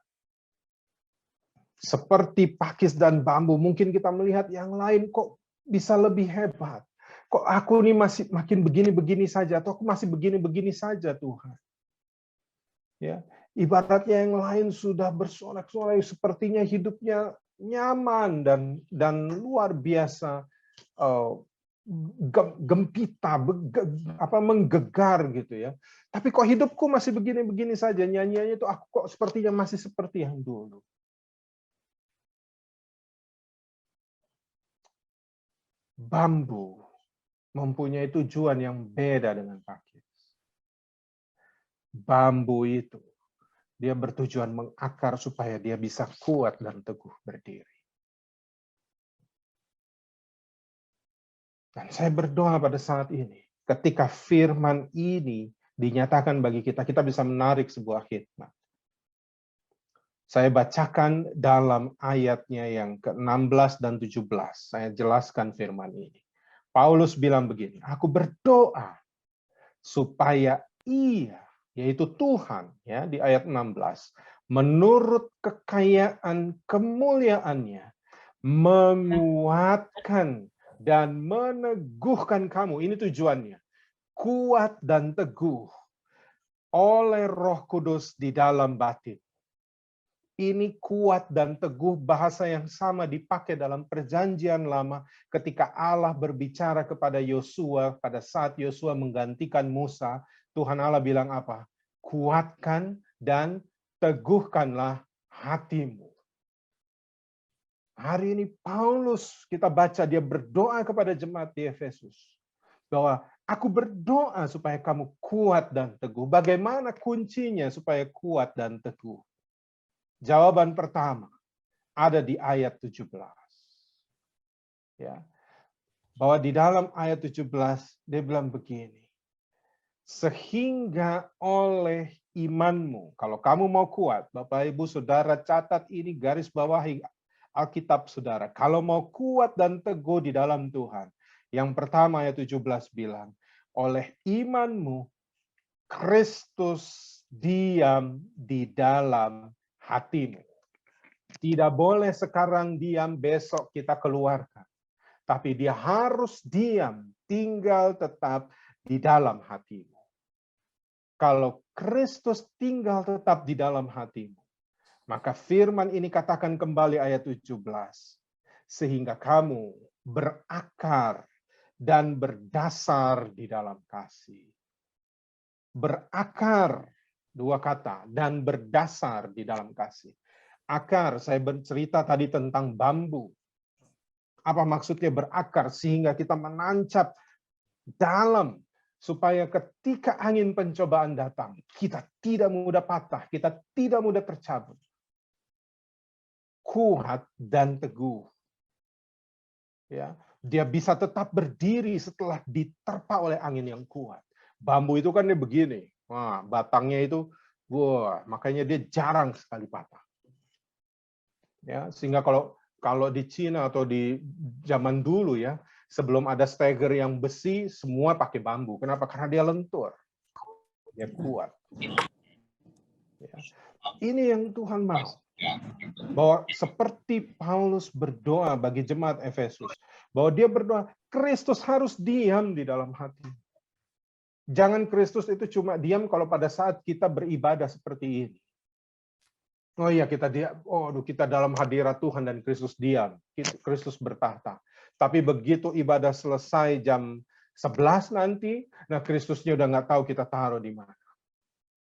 Speaker 2: Seperti pakis dan bambu, mungkin kita melihat yang lain kok bisa lebih hebat. Kok aku ini masih makin begini-begini saja, atau aku masih begini-begini saja, Tuhan. Ya, ibaratnya yang lain sudah bersolek-solek, sepertinya hidupnya nyaman dan luar biasa gempita, menggegar gitu ya. Tapi kok hidupku masih begini-begini saja, nyanyiannya itu aku kok sepertinya masih seperti yang dulu. Bambu mempunyai tujuan yang beda dengan pakis. Bambu itu, dia bertujuan mengakar supaya dia bisa kuat dan teguh berdiri. Dan saya berdoa pada saat ini, ketika firman ini dinyatakan bagi kita, kita bisa menarik sebuah hikmat. Saya bacakan dalam ayatnya yang ke-16 dan 17. Saya jelaskan firman ini. Paulus bilang begini, aku berdoa supaya ia, yaitu Tuhan, ya di ayat 16, menurut kekayaan kemuliaannya, menguatkan dan meneguhkan kamu. Ini tujuannya. Kuat dan teguh oleh Roh Kudus di dalam batin. Ini kuat dan teguh, bahasa yang sama dipakai dalam Perjanjian Lama ketika Allah berbicara kepada Yosua pada saat Yosua menggantikan Musa. Tuhan Allah bilang apa? Kuatkan dan teguhkanlah hatimu. Hari ini Paulus kita baca dia berdoa kepada jemaat di Efesus bahwa Aku berdoa supaya kamu kuat dan teguh. Bagaimana kuncinya supaya kuat dan teguh? Jawaban pertama ada di ayat 17. Ya. Bahwa di dalam ayat 17 dia bilang begini. Sehingga oleh imanmu, kalau kamu mau kuat, Bapak Ibu Saudara catat ini, garis bawahi Alkitab Saudara. Kalau mau kuat dan teguh di dalam Tuhan. Yang pertama ayat 17 bilang, oleh imanmu Kristus diam di dalam hatimu. Tidak boleh sekarang diam, besok kita keluarkan. Tapi dia harus diam, tinggal tetap di dalam hatimu. Kalau Kristus tinggal tetap di dalam hatimu, maka firman ini katakan kembali ayat 17. Sehingga kamu berakar dan berdasar di dalam kasih. Berakar, dua kata, dan berdasar di dalam kasih. Akar, saya bercerita tadi tentang bambu. Apa maksudnya berakar? Sehingga kita menancap dalam, supaya ketika angin pencobaan datang, kita tidak mudah patah, kita tidak mudah tercabut. Kuat dan teguh. Ya, dia bisa tetap berdiri setelah diterpa oleh angin yang kuat. Bambu itu kan dia begini, wah, batangnya itu, wah, makanya dia jarang sekali patah. Ya, sehingga kalau di Cina atau di zaman dulu ya, sebelum ada steger yang besi, semua pakai bambu. Kenapa? Karena dia lentur, dia kuat. Ya. Ini yang Tuhan mau. Bahwa seperti Paulus berdoa bagi jemaat Efesus, bahwa dia berdoa, Kristus harus diam di dalam hati. Jangan Kristus itu cuma diam kalau pada saat kita beribadah seperti ini. Oh iya, kita dalam hadirat Tuhan dan Kristus diam. Kristus bertahta. Tapi begitu ibadah selesai jam 11 nanti, nah Kristusnya udah nggak tahu kita taruh di mana.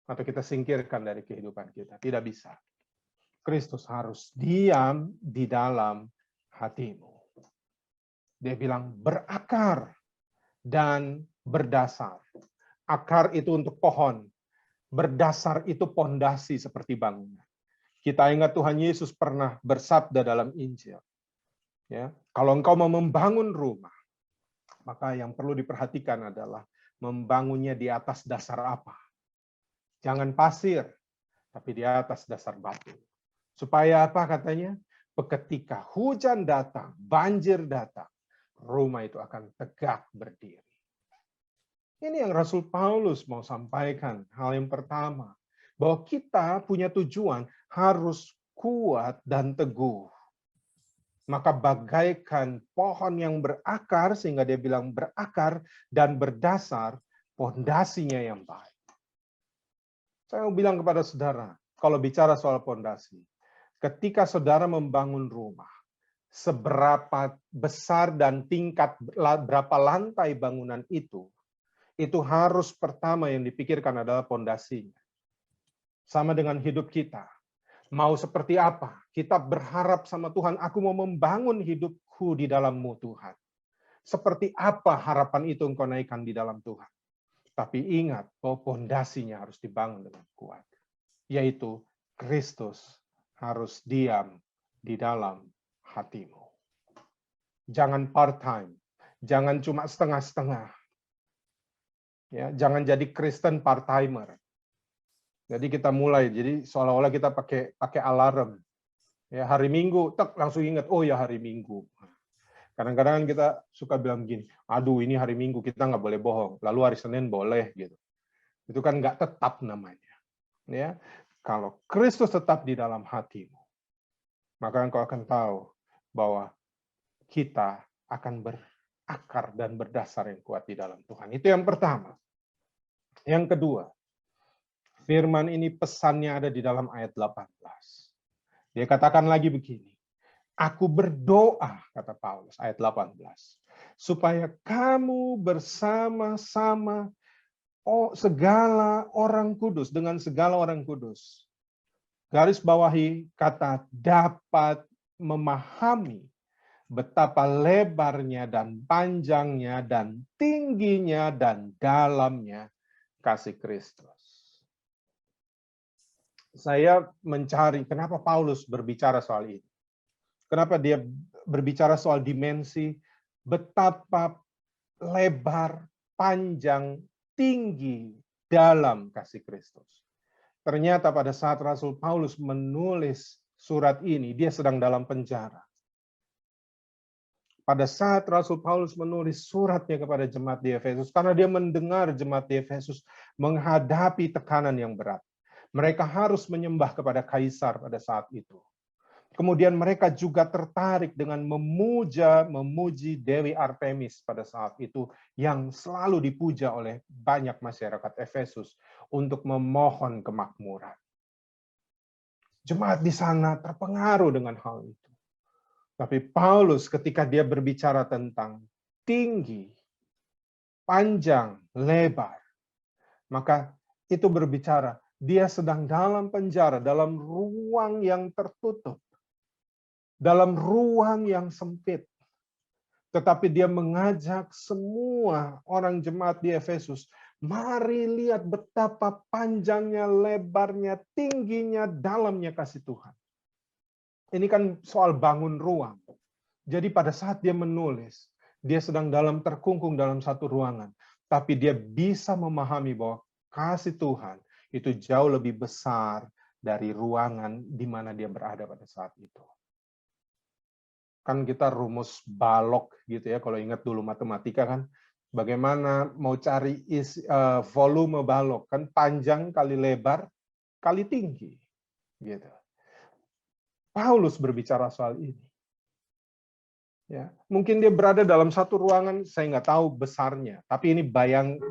Speaker 2: Atau kita singkirkan dari kehidupan kita. Tidak bisa. Kristus harus diam di dalam hatimu. Dia bilang berakar dan berdasar. Akar itu untuk pohon. Berdasar itu pondasi seperti bangunan. Kita ingat Tuhan Yesus pernah bersabda dalam Injil. Ya, kalau engkau mau membangun rumah, maka yang perlu diperhatikan adalah membangunnya di atas dasar apa? Jangan pasir, tapi di atas dasar batu. Supaya apa katanya? Ketika hujan datang, banjir datang, rumah itu akan tegak berdiri. Ini yang Rasul Paulus mau sampaikan. Hal yang pertama, bahwa kita punya tujuan harus kuat dan teguh. Maka bagaikan pohon yang berakar, sehingga dia bilang berakar dan berdasar, pondasinya yang baik. Saya mau bilang kepada saudara, kalau bicara soal pondasi, ketika saudara membangun rumah, seberapa besar dan tingkat berapa lantai bangunan itu harus pertama yang dipikirkan adalah pondasinya. Sama dengan hidup kita. Mau seperti apa? Kita berharap sama Tuhan, aku mau membangun hidupku di dalam-Mu Tuhan. Seperti apa harapan itu engkau naikkan di dalam Tuhan? Tapi ingat bahwa pondasinya harus dibangun dengan kuat. Yaitu Kristus harus diam di dalam hatimu. Jangan part-time. Jangan cuma setengah-setengah. Ya, jangan jadi Kristen part-timer. Jadi kita mulai, jadi seolah-olah kita pakai alarm. Ya, hari Minggu, langsung ingat, oh ya hari Minggu. Kadang-kadang kita suka bilang begini, aduh ini hari Minggu kita nggak boleh bohong, lalu hari Senin boleh gitu. Itu kan nggak tetap namanya. Ya, kalau Kristus tetap di dalam hatimu, maka engkau akan tahu bahwa kita akan berakar dan berdasar yang kuat di dalam Tuhan. Itu yang pertama. Yang kedua, firman ini pesannya ada di dalam ayat 18. Dia katakan lagi begini, aku berdoa, kata Paulus, ayat 18, supaya kamu bersama-sama segala orang kudus, dengan segala orang kudus. Garis bawahi kata dapat memahami betapa lebarnya dan panjangnya dan tingginya dan dalamnya kasih Kristus. Saya mencari kenapa Paulus berbicara soal ini. Kenapa dia berbicara soal dimensi, betapa lebar, panjang, tinggi dalam kasih Kristus. Ternyata pada saat Rasul Paulus menulis surat ini, dia sedang dalam penjara. Pada saat Rasul Paulus menulis suratnya kepada jemaat di Efesus, karena dia mendengar jemaat di Efesus menghadapi tekanan yang berat. Mereka harus menyembah kepada kaisar pada saat itu. Kemudian mereka juga tertarik dengan memuji Dewi Artemis pada saat itu yang selalu dipuja oleh banyak masyarakat Efesus untuk memohon kemakmuran. Jemaat di sana terpengaruh dengan hal itu. Tapi Paulus ketika dia berbicara tentang tinggi, panjang, lebar, maka itu berbicara dia sedang dalam penjara, dalam ruang yang tertutup, dalam ruang yang sempit. Tetapi dia mengajak semua orang jemaat di Efesus, mari lihat betapa panjangnya, lebarnya, tingginya, dalamnya kasih Tuhan. Ini kan soal bangun ruang. Jadi pada saat dia menulis, dia sedang terkungkung dalam satu ruangan. Tapi dia bisa memahami bahwa kasih Tuhan itu jauh lebih besar dari ruangan di mana dia berada pada saat itu. Kan kita rumus balok gitu ya, kalau ingat dulu matematika kan, bagaimana mau cari volume balok, kan panjang kali lebar kali tinggi. Gitu. Paulus berbicara soal ini. Ya, mungkin dia berada dalam satu ruangan, saya nggak tahu besarnya, tapi ini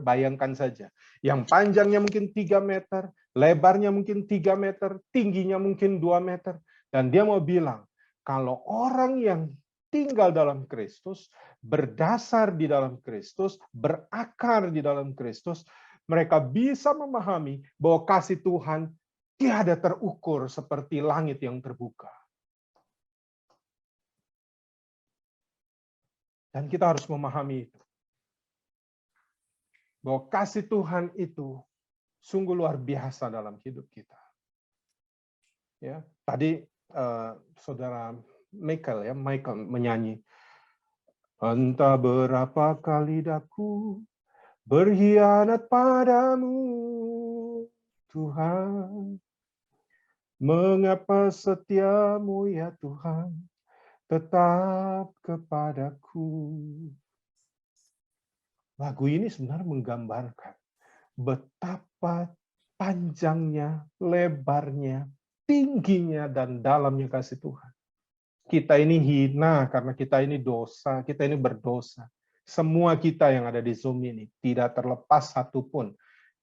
Speaker 2: bayangkan saja. Yang panjangnya mungkin 3 meter, lebarnya mungkin 3 meter, tingginya mungkin 2 meter. Dan dia mau bilang, kalau orang yang tinggal dalam Kristus, berdasar di dalam Kristus, berakar di dalam Kristus, mereka bisa memahami bahwa kasih Tuhan tiada terukur seperti langit yang terbuka. Dan kita harus memahami itu. Bahwa kasih Tuhan itu sungguh luar biasa dalam hidup kita. Ya, tadi saudara Michael menyanyi, entah berapa kali daku berkhianat padamu, Tuhan. Mengapa setiamu ya Tuhan tetap kepadaku. Lagu ini sebenarnya menggambarkan betapa panjangnya, lebarnya, tingginya, dan dalamnya kasih Tuhan. Kita ini hina karena kita ini dosa, kita ini berdosa. Semua kita yang ada di Zoom ini, tidak terlepas satupun,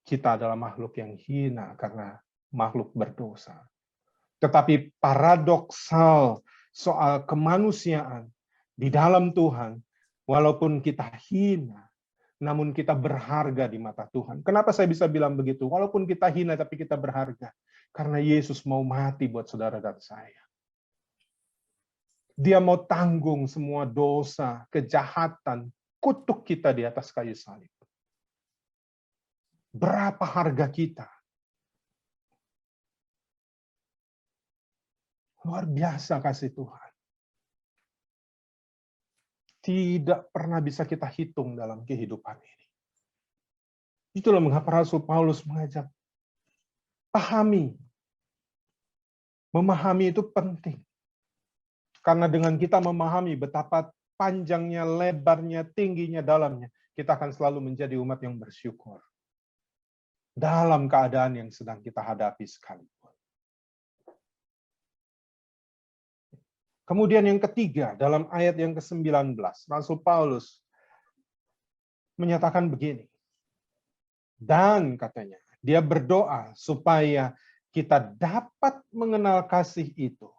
Speaker 2: kita adalah makhluk yang hina karena makhluk berdosa. Tetapi paradoksal soal kemanusiaan di dalam Tuhan, walaupun kita hina, namun kita berharga di mata Tuhan. Kenapa saya bisa bilang begitu? Walaupun kita hina, tapi kita berharga. Karena Yesus mau mati buat saudara dan saya. Dia mau tanggung semua dosa, kejahatan, kutuk kita di atas kayu salib. Berapa harga kita? Luar biasa kasih Tuhan. Tidak pernah bisa kita hitung dalam kehidupan ini. Itulah mengapa Rasul Paulus mengajak, pahami. Memahami itu penting. Karena dengan kita memahami betapa panjangnya, lebarnya, tingginya, dalamnya, kita akan selalu menjadi umat yang bersyukur. Dalam keadaan yang sedang kita hadapi sekalipun. Kemudian yang ketiga, dalam ayat yang ke-19, Rasul Paulus menyatakan begini. Dan katanya, dia berdoa supaya kita dapat mengenal kasih itu,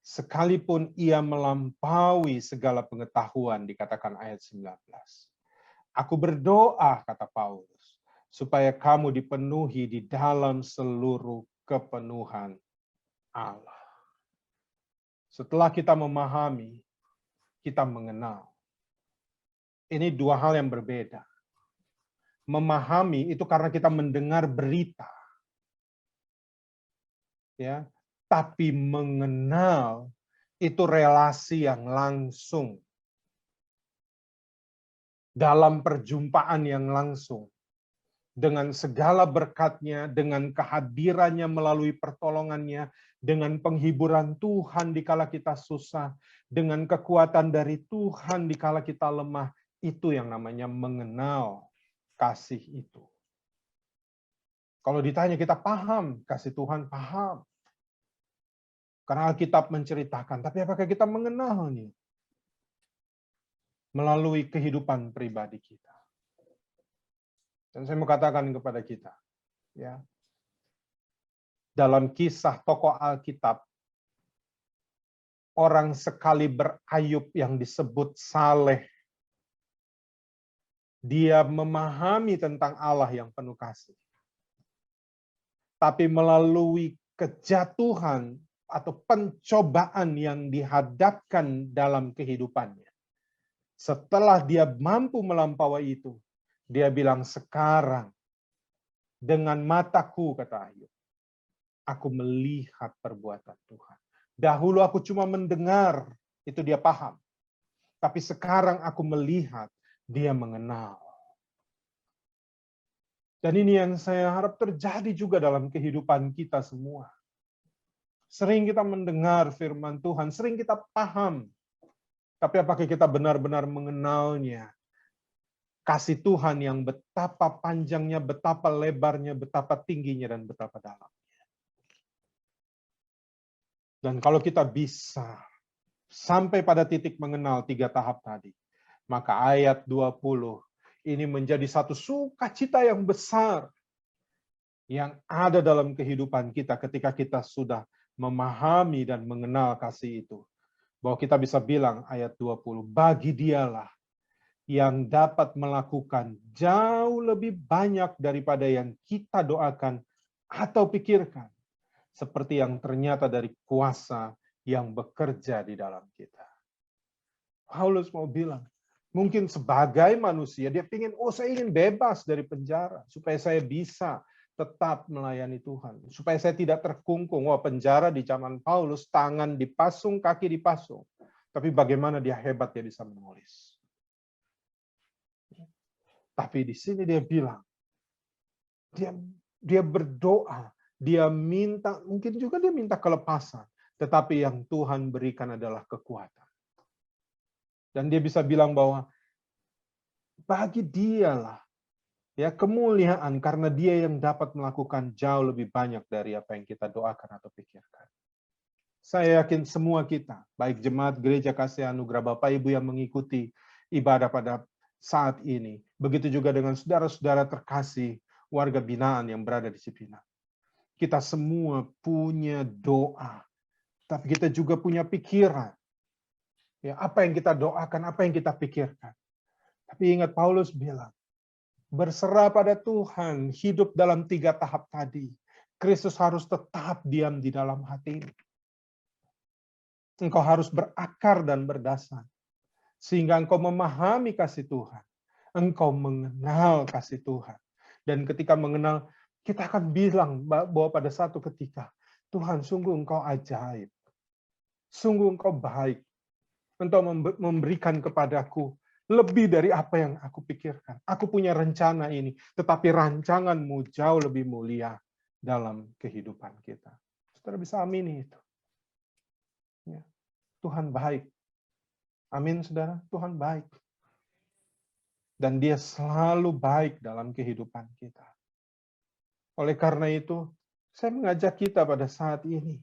Speaker 2: sekalipun ia melampaui segala pengetahuan, dikatakan ayat 19. Aku berdoa, kata Paulus, supaya kamu dipenuhi di dalam seluruh kepenuhan Allah. Setelah kita memahami, kita mengenal. Ini dua hal yang berbeda. Memahami itu karena kita mendengar berita. Ya, tapi mengenal itu relasi yang langsung. Dalam perjumpaan yang langsung. Dengan segala berkatnya, dengan kehadirannya melalui pertolongannya, dengan penghiburan Tuhan dikala kita susah, dengan kekuatan dari Tuhan dikala kita lemah, itu yang namanya mengenal kasih itu. Kalau ditanya kita paham, kasih Tuhan paham. Karena Alkitab menceritakan, tapi apakah kita mengenalnya? Melalui kehidupan pribadi kita. Dan saya mau katakan kepada kita, ya, dalam kisah tokoh Alkitab, orang sekali berayub yang disebut Saleh, dia memahami tentang Allah yang penuh kasih. Tapi melalui kejatuhan atau pencobaan yang dihadapkan dalam kehidupannya, setelah dia mampu melampaui itu, dia bilang, sekarang dengan mataku, kata Ayub, aku melihat perbuatan Tuhan. Dahulu aku cuma mendengar, itu dia paham. Tapi sekarang aku melihat, dia mengenal. Dan ini yang saya harap terjadi juga dalam kehidupan kita semua. Sering kita mendengar firman Tuhan, sering kita paham. Tapi apakah kita benar-benar mengenalnya? Kasih Tuhan yang betapa panjangnya, betapa lebarnya, betapa tingginya, dan betapa dalamnya. Dan kalau kita bisa sampai pada titik mengenal 3 tahap tadi, maka ayat 20 ini menjadi satu sukacita yang besar yang ada dalam kehidupan kita ketika kita sudah memahami dan mengenal kasih itu. Bahwa kita bisa bilang ayat 20, bagi dialah yang dapat melakukan jauh lebih banyak daripada yang kita doakan atau pikirkan. Seperti yang ternyata dari kuasa yang bekerja di dalam kita. Paulus mau bilang, mungkin sebagai manusia, dia ingin, saya ingin bebas dari penjara, supaya saya bisa tetap melayani Tuhan. Supaya saya tidak terkungkung. Penjara di zaman Paulus, tangan dipasung, kaki dipasung. Tapi bagaimana dia hebat, dia bisa menulis. Tapi di sini dia bilang, dia berdoa, dia minta, mungkin juga dia minta kelepasan, tetapi yang Tuhan berikan adalah kekuatan. Dan dia bisa bilang bahwa bagi dialah ya kemuliaan karena dia yang dapat melakukan jauh lebih banyak dari apa yang kita doakan atau pikirkan. Saya yakin semua kita, baik jemaat Gereja Kasih Anugerah, Bapak Ibu yang mengikuti ibadah pada saat ini, begitu juga dengan saudara-saudara terkasih warga binaan yang berada di Cipinang. Kita semua punya doa, tapi kita juga punya pikiran. Ya, apa yang kita doakan, apa yang kita pikirkan. Tapi ingat Paulus bilang, berserah pada Tuhan, hidup dalam 3 tahap tadi. Kristus harus tetap diam di dalam hati. Engkau harus berakar dan berdasar. Sehingga engkau memahami kasih Tuhan. Engkau mengenal kasih Tuhan. Dan ketika mengenal, kita akan bilang bahwa pada satu ketika, Tuhan, sungguh engkau ajaib. Sungguh engkau baik. Engkau memberikan kepadaku lebih dari apa yang aku pikirkan. Aku punya rencana ini, tetapi rancanganmu jauh lebih mulia dalam kehidupan kita. Saudara bisa amini itu. Ya. Tuhan baik. Amin, saudara. Tuhan baik. Dan dia selalu baik dalam kehidupan kita. Oleh karena itu, saya mengajak kita pada saat ini.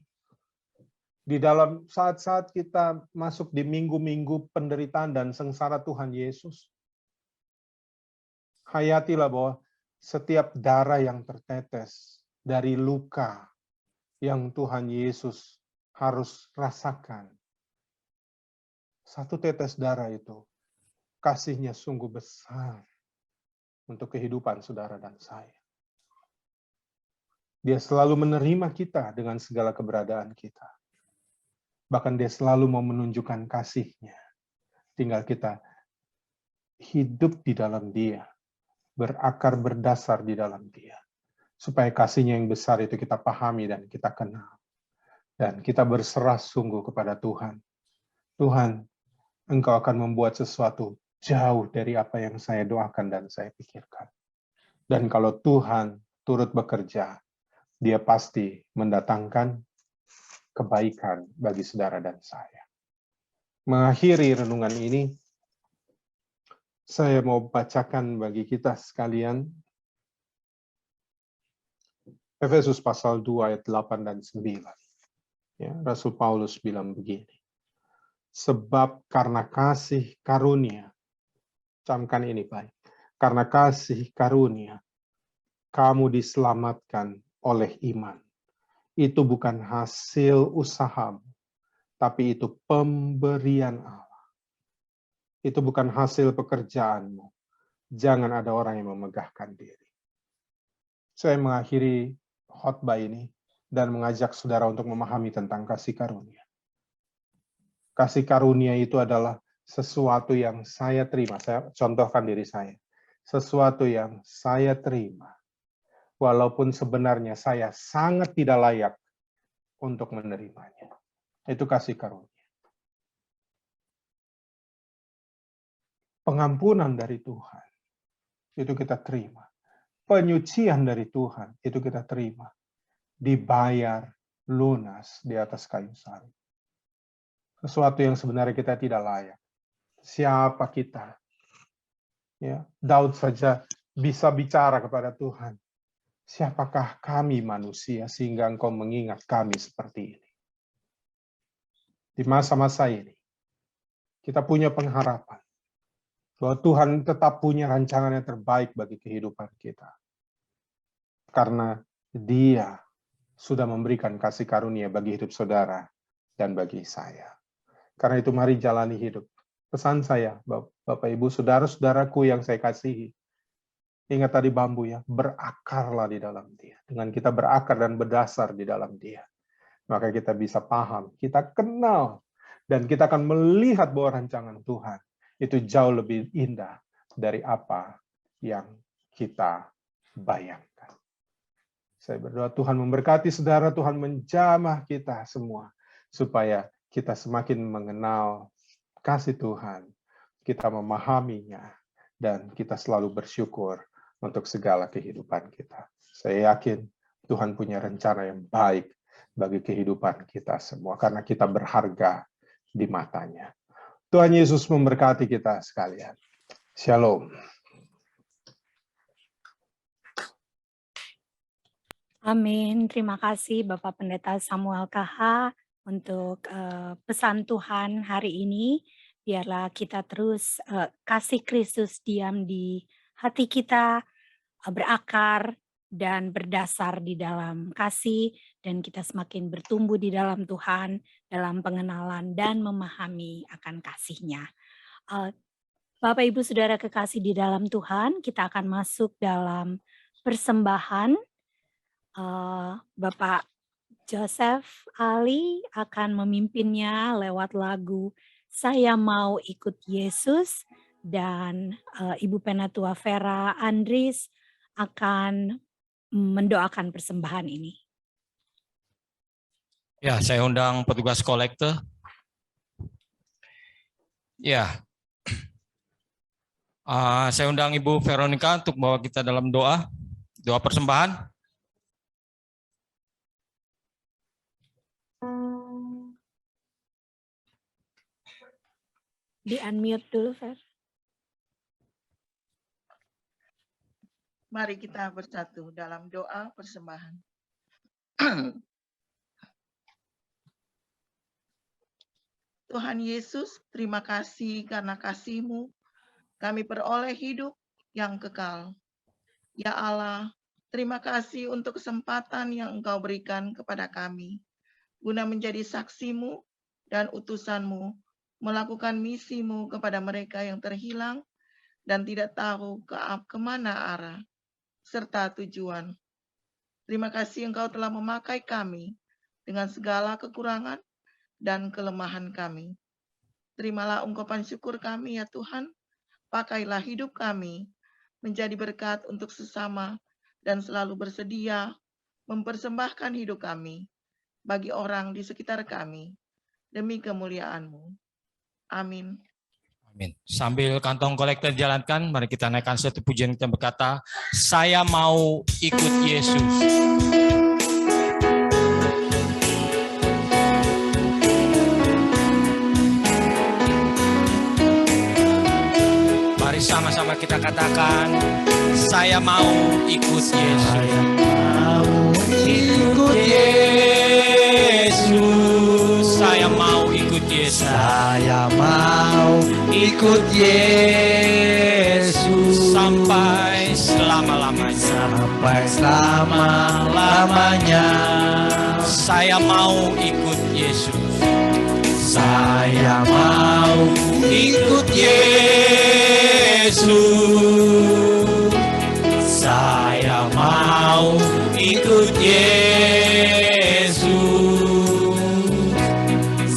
Speaker 2: Di dalam saat-saat kita masuk di minggu-minggu penderitaan dan sengsara Tuhan Yesus, hayatilah bahwa setiap darah yang tertetes dari luka yang Tuhan Yesus harus rasakan, satu tetes darah itu, kasihnya sungguh besar untuk kehidupan saudara dan saya. Dia selalu menerima kita dengan segala keberadaan kita. Bahkan dia selalu mau menunjukkan kasih-Nya tinggal kita hidup di dalam Dia, berakar berdasar di dalam Dia. Supaya kasih-Nya yang besar itu kita pahami dan kita kenal. Dan kita berserah sungguh kepada Tuhan. Tuhan, Engkau akan membuat sesuatu jauh dari apa yang saya doakan dan saya pikirkan. Dan kalau Tuhan turut bekerja, Dia pasti mendatangkan kebaikan bagi saudara dan saya. Mengakhiri renungan ini, saya mau bacakan bagi kita sekalian Efesus pasal 2 ayat 8 dan 9. Ya, Rasul Paulus bilang begini. Sebab karena kasih karunia, camkan ini baik, karena kasih karunia, kamu diselamatkan oleh iman. Itu bukan hasil usahamu, tapi itu pemberian Allah. Itu bukan hasil pekerjaanmu. Jangan ada orang yang memegahkan diri. Saya mengakhiri khotbah ini dan mengajak saudara untuk memahami tentang kasih karunia. Kasih karunia itu adalah sesuatu yang saya terima. Saya contohkan diri saya. Sesuatu yang saya terima. Walaupun sebenarnya saya sangat tidak layak untuk menerimanya. Itu kasih karunia. Pengampunan dari Tuhan, itu kita terima. Penyucian dari Tuhan, itu kita terima. Dibayar lunas di atas kayu salib. Sesuatu yang sebenarnya kita tidak layak. Siapa kita? Ya, Daud saja bisa bicara kepada Tuhan. Siapakah kami manusia sehingga Engkau mengingat kami seperti ini? Di masa-masa ini, kita punya pengharapan bahwa Tuhan tetap punya rancangan yang terbaik bagi kehidupan kita. Karena Dia sudah memberikan kasih karunia bagi hidup saudara dan bagi saya. Karena itu mari jalani hidup. Pesan saya, Bapak Ibu, saudara-saudaraku yang saya kasihi, ingat tadi bambu ya, berakarlah di dalam Dia. Dengan kita berakar dan berdasar di dalam Dia, maka kita bisa paham, kita kenal, dan kita akan melihat bahwa rancangan Tuhan itu jauh lebih indah dari apa yang kita bayangkan. Saya berdoa Tuhan memberkati saudara, Tuhan menjamah kita semua, supaya kita semakin mengenal kasih Tuhan, kita memahaminya, dan kita selalu bersyukur untuk segala kehidupan kita. Saya yakin Tuhan punya rencana yang baik bagi kehidupan kita semua, karena kita berharga di matanya. Tuhan Yesus memberkati kita sekalian. Shalom.
Speaker 3: Amin. Terima kasih Bapak Pendeta Samuel KH untuk pesan Tuhan hari ini. Biarlah kita terus kasih Kristus diam di hati kita, berakar dan berdasar di dalam kasih, dan kita semakin bertumbuh di dalam Tuhan, dalam pengenalan dan memahami akan kasih-Nya. Bapak Ibu Saudara kekasih di dalam Tuhan, kita akan masuk dalam persembahan. Bapak Joseph Ali akan memimpinnya lewat lagu Saya Mau Ikut Yesus, dan Ibu Penatua Vera Andris akan mendoakan persembahan ini.
Speaker 4: Ya, saya undang petugas kolektor. Ya, saya undang Ibu Veronica untuk bawa kita dalam doa persembahan.
Speaker 3: Di-unmute dulu, Fer.
Speaker 6: Mari kita bersatu dalam doa persembahan. Tuhan Yesus, terima kasih karena kasih-Mu kami peroleh hidup yang kekal. Ya Allah, terima kasih untuk kesempatan yang Engkau berikan kepada kami, guna menjadi saksi-Mu dan utusan-Mu, melakukan misi-Mu kepada mereka yang terhilang dan tidak tahu kemana arah serta tujuan. Terima kasih Engkau telah memakai kami dengan segala kekurangan dan kelemahan kami. Terimalah ungkapan syukur kami ya Tuhan. Pakailah hidup kami menjadi berkat untuk sesama dan selalu bersedia mempersembahkan hidup kami bagi orang di sekitar kami demi kemuliaan-Mu. Amin.
Speaker 4: Amin. Sambil kantong kolektor dijalankan, mari kita naikkan satu pujian kita berkata, saya mau ikut Yesus. Mari sama-sama kita katakan, saya mau ikut Yesus.
Speaker 5: Saya mau ikut Yesus.
Speaker 4: Saya mau ikut Yesus.
Speaker 5: Saya mau ikut Yesus
Speaker 4: Sampai selama-lamanya.
Speaker 5: sampai selama-lamanya.
Speaker 4: Saya mau ikut Yesus.
Speaker 5: Saya mau ikut Yesus. Saya mau ikut Yesus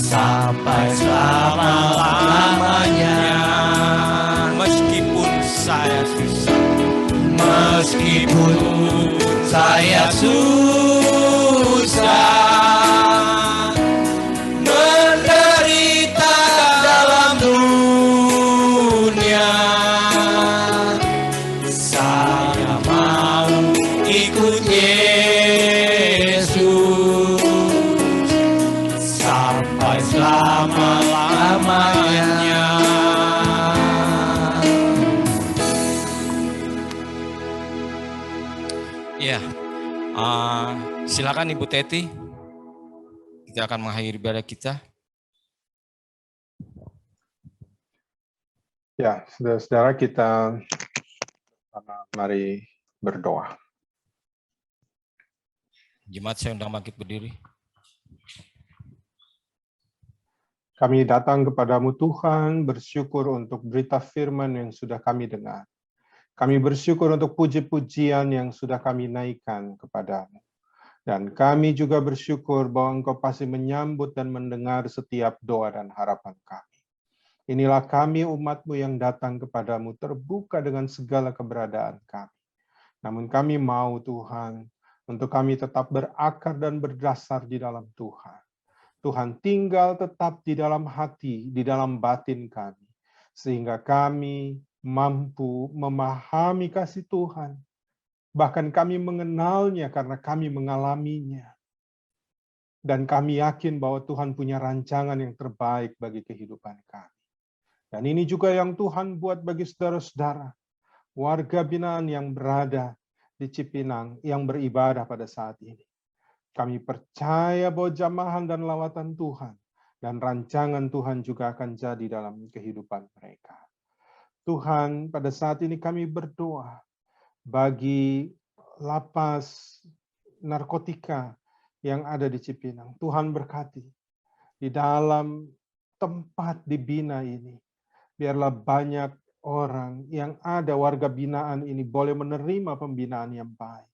Speaker 5: sampai selama-lamanya.
Speaker 4: Meskipun saya susah,
Speaker 5: Meskipun saya susah, menderita dalam dunia, saya mau ikut Yesus sampai selama-lamanya.
Speaker 4: ya. Silakan Ibu Teti. Kita akan mengakhiri ibadah kita.
Speaker 2: Ya, saudara-saudara kita mari berdoa.
Speaker 4: Jemaat saya undang bangkit berdiri.
Speaker 2: Kami datang kepadamu Tuhan, bersyukur untuk berita firman yang sudah kami dengar. Kami bersyukur untuk puji-pujian yang sudah kami naikkan kepadamu. Dan kami juga bersyukur bahwa Engkau pasti menyambut dan mendengar setiap doa dan harapan kami. Inilah kami umat-Mu yang datang kepadamu terbuka dengan segala keberadaan kami. Namun kami mau Tuhan, untuk kami tetap berakar dan berdasar di dalam Tuhan. Tuhan tinggal tetap di dalam hati, di dalam batin kami. Sehingga kami mampu memahami kasih Tuhan. Bahkan kami mengenalnya karena kami mengalaminya. Dan kami yakin bahwa Tuhan punya rancangan yang terbaik bagi kehidupan kami. Dan ini juga yang Tuhan buat bagi saudara-saudara, warga binaan yang berada di Cipinang, yang beribadah pada saat ini. Kami percaya bahwa jamahan dan lawatan Tuhan dan rancangan Tuhan juga akan jadi dalam kehidupan mereka. Tuhan, pada saat ini kami berdoa bagi lapas narkotika yang ada di Cipinang. Tuhan berkati di dalam tempat dibina ini. Biarlah banyak orang yang ada warga binaan ini boleh menerima pembinaan yang baik.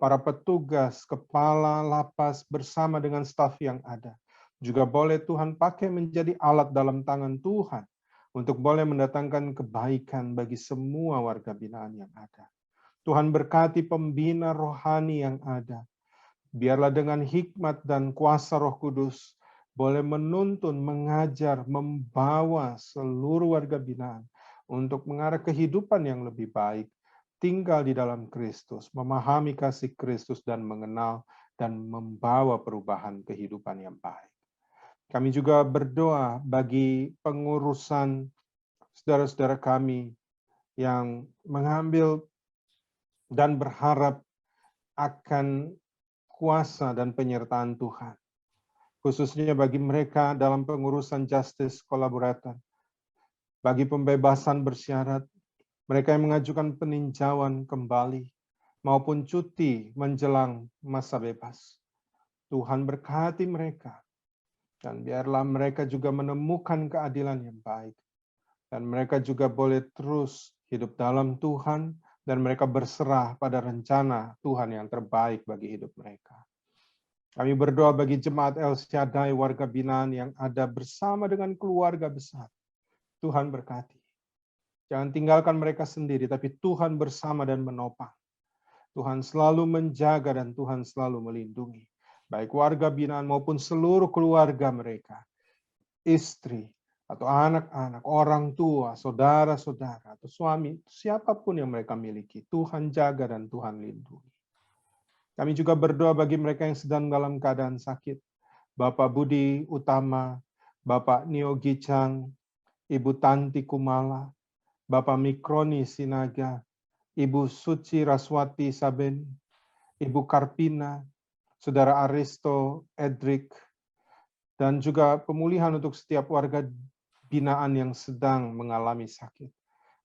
Speaker 2: Para petugas, kepala lapas bersama dengan staf yang ada. Juga boleh Tuhan pakai menjadi alat dalam tangan Tuhan untuk boleh mendatangkan kebaikan bagi semua warga binaan yang ada. Tuhan berkati pembina rohani yang ada. Biarlah dengan hikmat dan kuasa Roh Kudus boleh menuntun, mengajar, membawa seluruh warga binaan untuk mengarah kehidupan yang lebih baik, tinggal di dalam Kristus, memahami kasih Kristus dan mengenal dan membawa perubahan kehidupan yang baik. Kami juga berdoa bagi pengurusan saudara-saudara kami yang mengambil dan berharap akan kuasa dan penyertaan Tuhan. Khususnya bagi mereka dalam pengurusan justice collaborator. Bagi pembebasan bersyarat, mereka yang mengajukan peninjauan kembali, maupun cuti menjelang masa bebas. Tuhan berkati mereka, dan biarlah mereka juga menemukan keadilan yang baik. Dan mereka juga boleh terus hidup dalam Tuhan, dan mereka berserah pada rencana Tuhan yang terbaik bagi hidup mereka. Kami berdoa bagi jemaat El Shaddai, warga binaan yang ada bersama dengan keluarga besar. Tuhan berkati. Jangan tinggalkan mereka sendiri, tapi Tuhan bersama dan menopang. Tuhan selalu menjaga dan Tuhan selalu melindungi. Baik warga binaan maupun seluruh keluarga mereka. Istri atau anak-anak, orang tua, saudara-saudara, atau suami, siapapun yang mereka miliki. Tuhan jaga dan Tuhan lindungi. Kami juga berdoa bagi mereka yang sedang dalam keadaan sakit. Bapak Budi Utama, Bapak Nio Gicang, Ibu Tanti Kumala, Bapak Mikroni Sinaga, Ibu Suci Raswati Saben, Ibu Karpina, Saudara Aristo Edric, dan juga pemulihan untuk setiap warga binaan yang sedang mengalami sakit.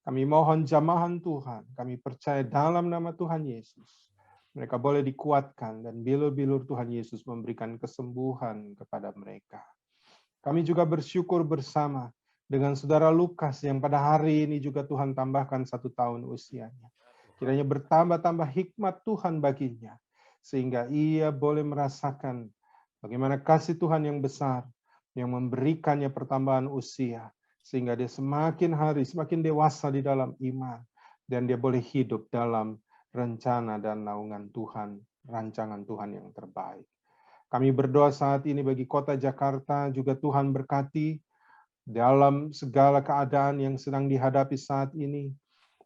Speaker 2: Kami mohon jamahan Tuhan, kami percaya dalam nama Tuhan Yesus. Mereka boleh dikuatkan dan bilur-bilur Tuhan Yesus memberikan kesembuhan kepada mereka. Kami juga bersyukur bersama dengan Saudara Lukas yang pada hari ini juga Tuhan tambahkan 1 tahun usianya. Kiranya bertambah-tambah hikmat Tuhan baginya, sehingga ia boleh merasakan bagaimana kasih Tuhan yang besar, yang memberikannya pertambahan usia, sehingga dia semakin hari, semakin dewasa di dalam iman, dan dia boleh hidup dalam rencana dan naungan Tuhan, rancangan Tuhan yang terbaik. Kami berdoa saat ini bagi kota Jakarta, juga Tuhan berkati dalam segala keadaan yang sedang dihadapi saat ini.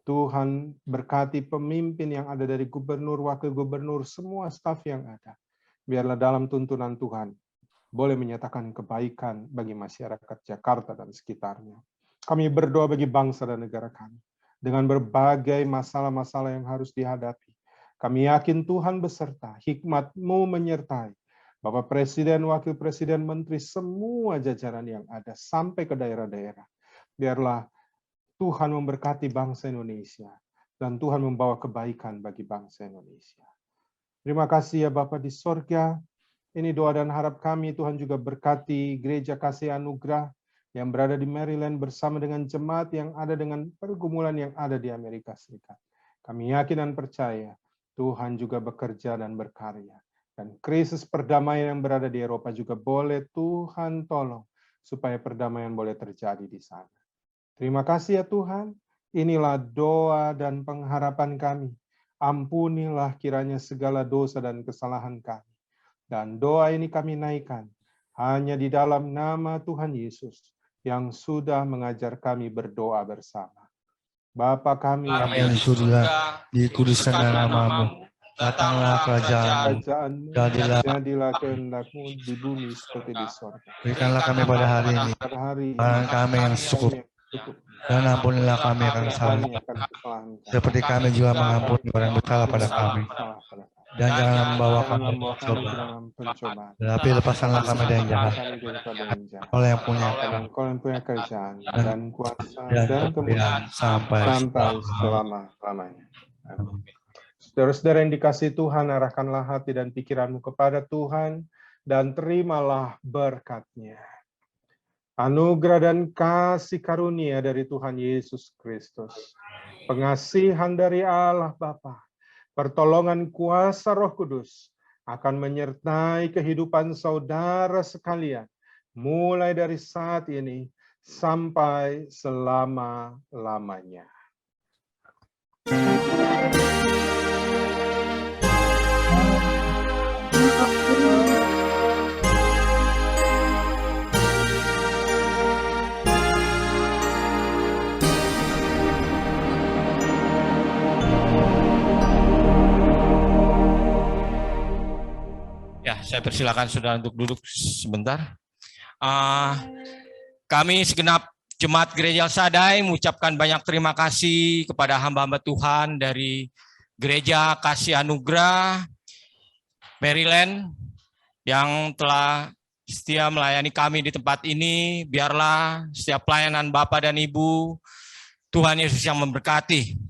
Speaker 2: Tuhan berkati pemimpin yang ada dari gubernur, wakil gubernur, semua staf yang ada. Biarlah dalam tuntunan Tuhan boleh menyatakan kebaikan bagi masyarakat Jakarta dan sekitarnya. Kami berdoa bagi bangsa dan negara kami. Dengan berbagai masalah-masalah yang harus dihadapi. Kami yakin Tuhan beserta, hikmat-Mu menyertai. Bapak Presiden, Wakil Presiden, Menteri, semua jajaran yang ada sampai ke daerah-daerah. Biarlah Tuhan memberkati bangsa Indonesia. Dan Tuhan membawa kebaikan bagi bangsa Indonesia. Terima kasih ya Bapak di sorga. Ini doa dan harap kami, Tuhan juga berkati Gereja Kasih Anugerah yang berada di Maryland bersama dengan jemaat yang ada dengan pergumulan yang ada di Amerika Serikat. Kami yakin dan percaya Tuhan juga bekerja dan berkarya. Dan krisis perdamaian yang berada di Eropa juga boleh Tuhan tolong supaya perdamaian boleh terjadi di sana. Terima kasih ya Tuhan. Inilah doa dan pengharapan kami. Ampunilah kiranya segala dosa dan kesalahan kami. Dan doa ini kami naikkan hanya di dalam nama Tuhan Yesus yang sudah mengajar kami berdoa bersama. Bapa kami
Speaker 5: yang di surga, dikuduskanlah nama-Mu, datanglah kerajaan-Mu,
Speaker 2: jadilah kehendak-Mu di bumi seperti di surga.
Speaker 5: Berikanlah kami pada hari ini makanan kami yang cukup, dan ampunilah kami akan kesalahan, seperti kami juga mengampuni orang yang bersalah pada kami. Dan jangan membawa kami ke pencobaan, tetapi lepaskanlah kami dari yang jahat. Oleh yang punya
Speaker 2: kerajaan dan kuasa dan
Speaker 5: kemuliaan sampai
Speaker 2: selama-lamanya. Saudara-saudara yang dikasihi Tuhan, arahkanlah hati dan pikiranmu kepada Tuhan dan terimalah berkat-Nya. Anugerah dan kasih karunia dari Tuhan Yesus Kristus, pengasihan dari Allah Bapa, pertolongan kuasa Roh Kudus akan menyertai kehidupan saudara sekalian, mulai dari saat ini sampai selama-lamanya.
Speaker 4: Ya, saya persilakan saudara untuk duduk sebentar. Kami segenap Jemaat Gereja El Shaddai mengucapkan banyak terima kasih kepada hamba-hamba Tuhan dari Gereja Kasih Anugerah Maryland yang telah setia melayani kami di tempat ini. Biarlah setiap pelayanan Bapak dan Ibu, Tuhan Yesus yang memberkati.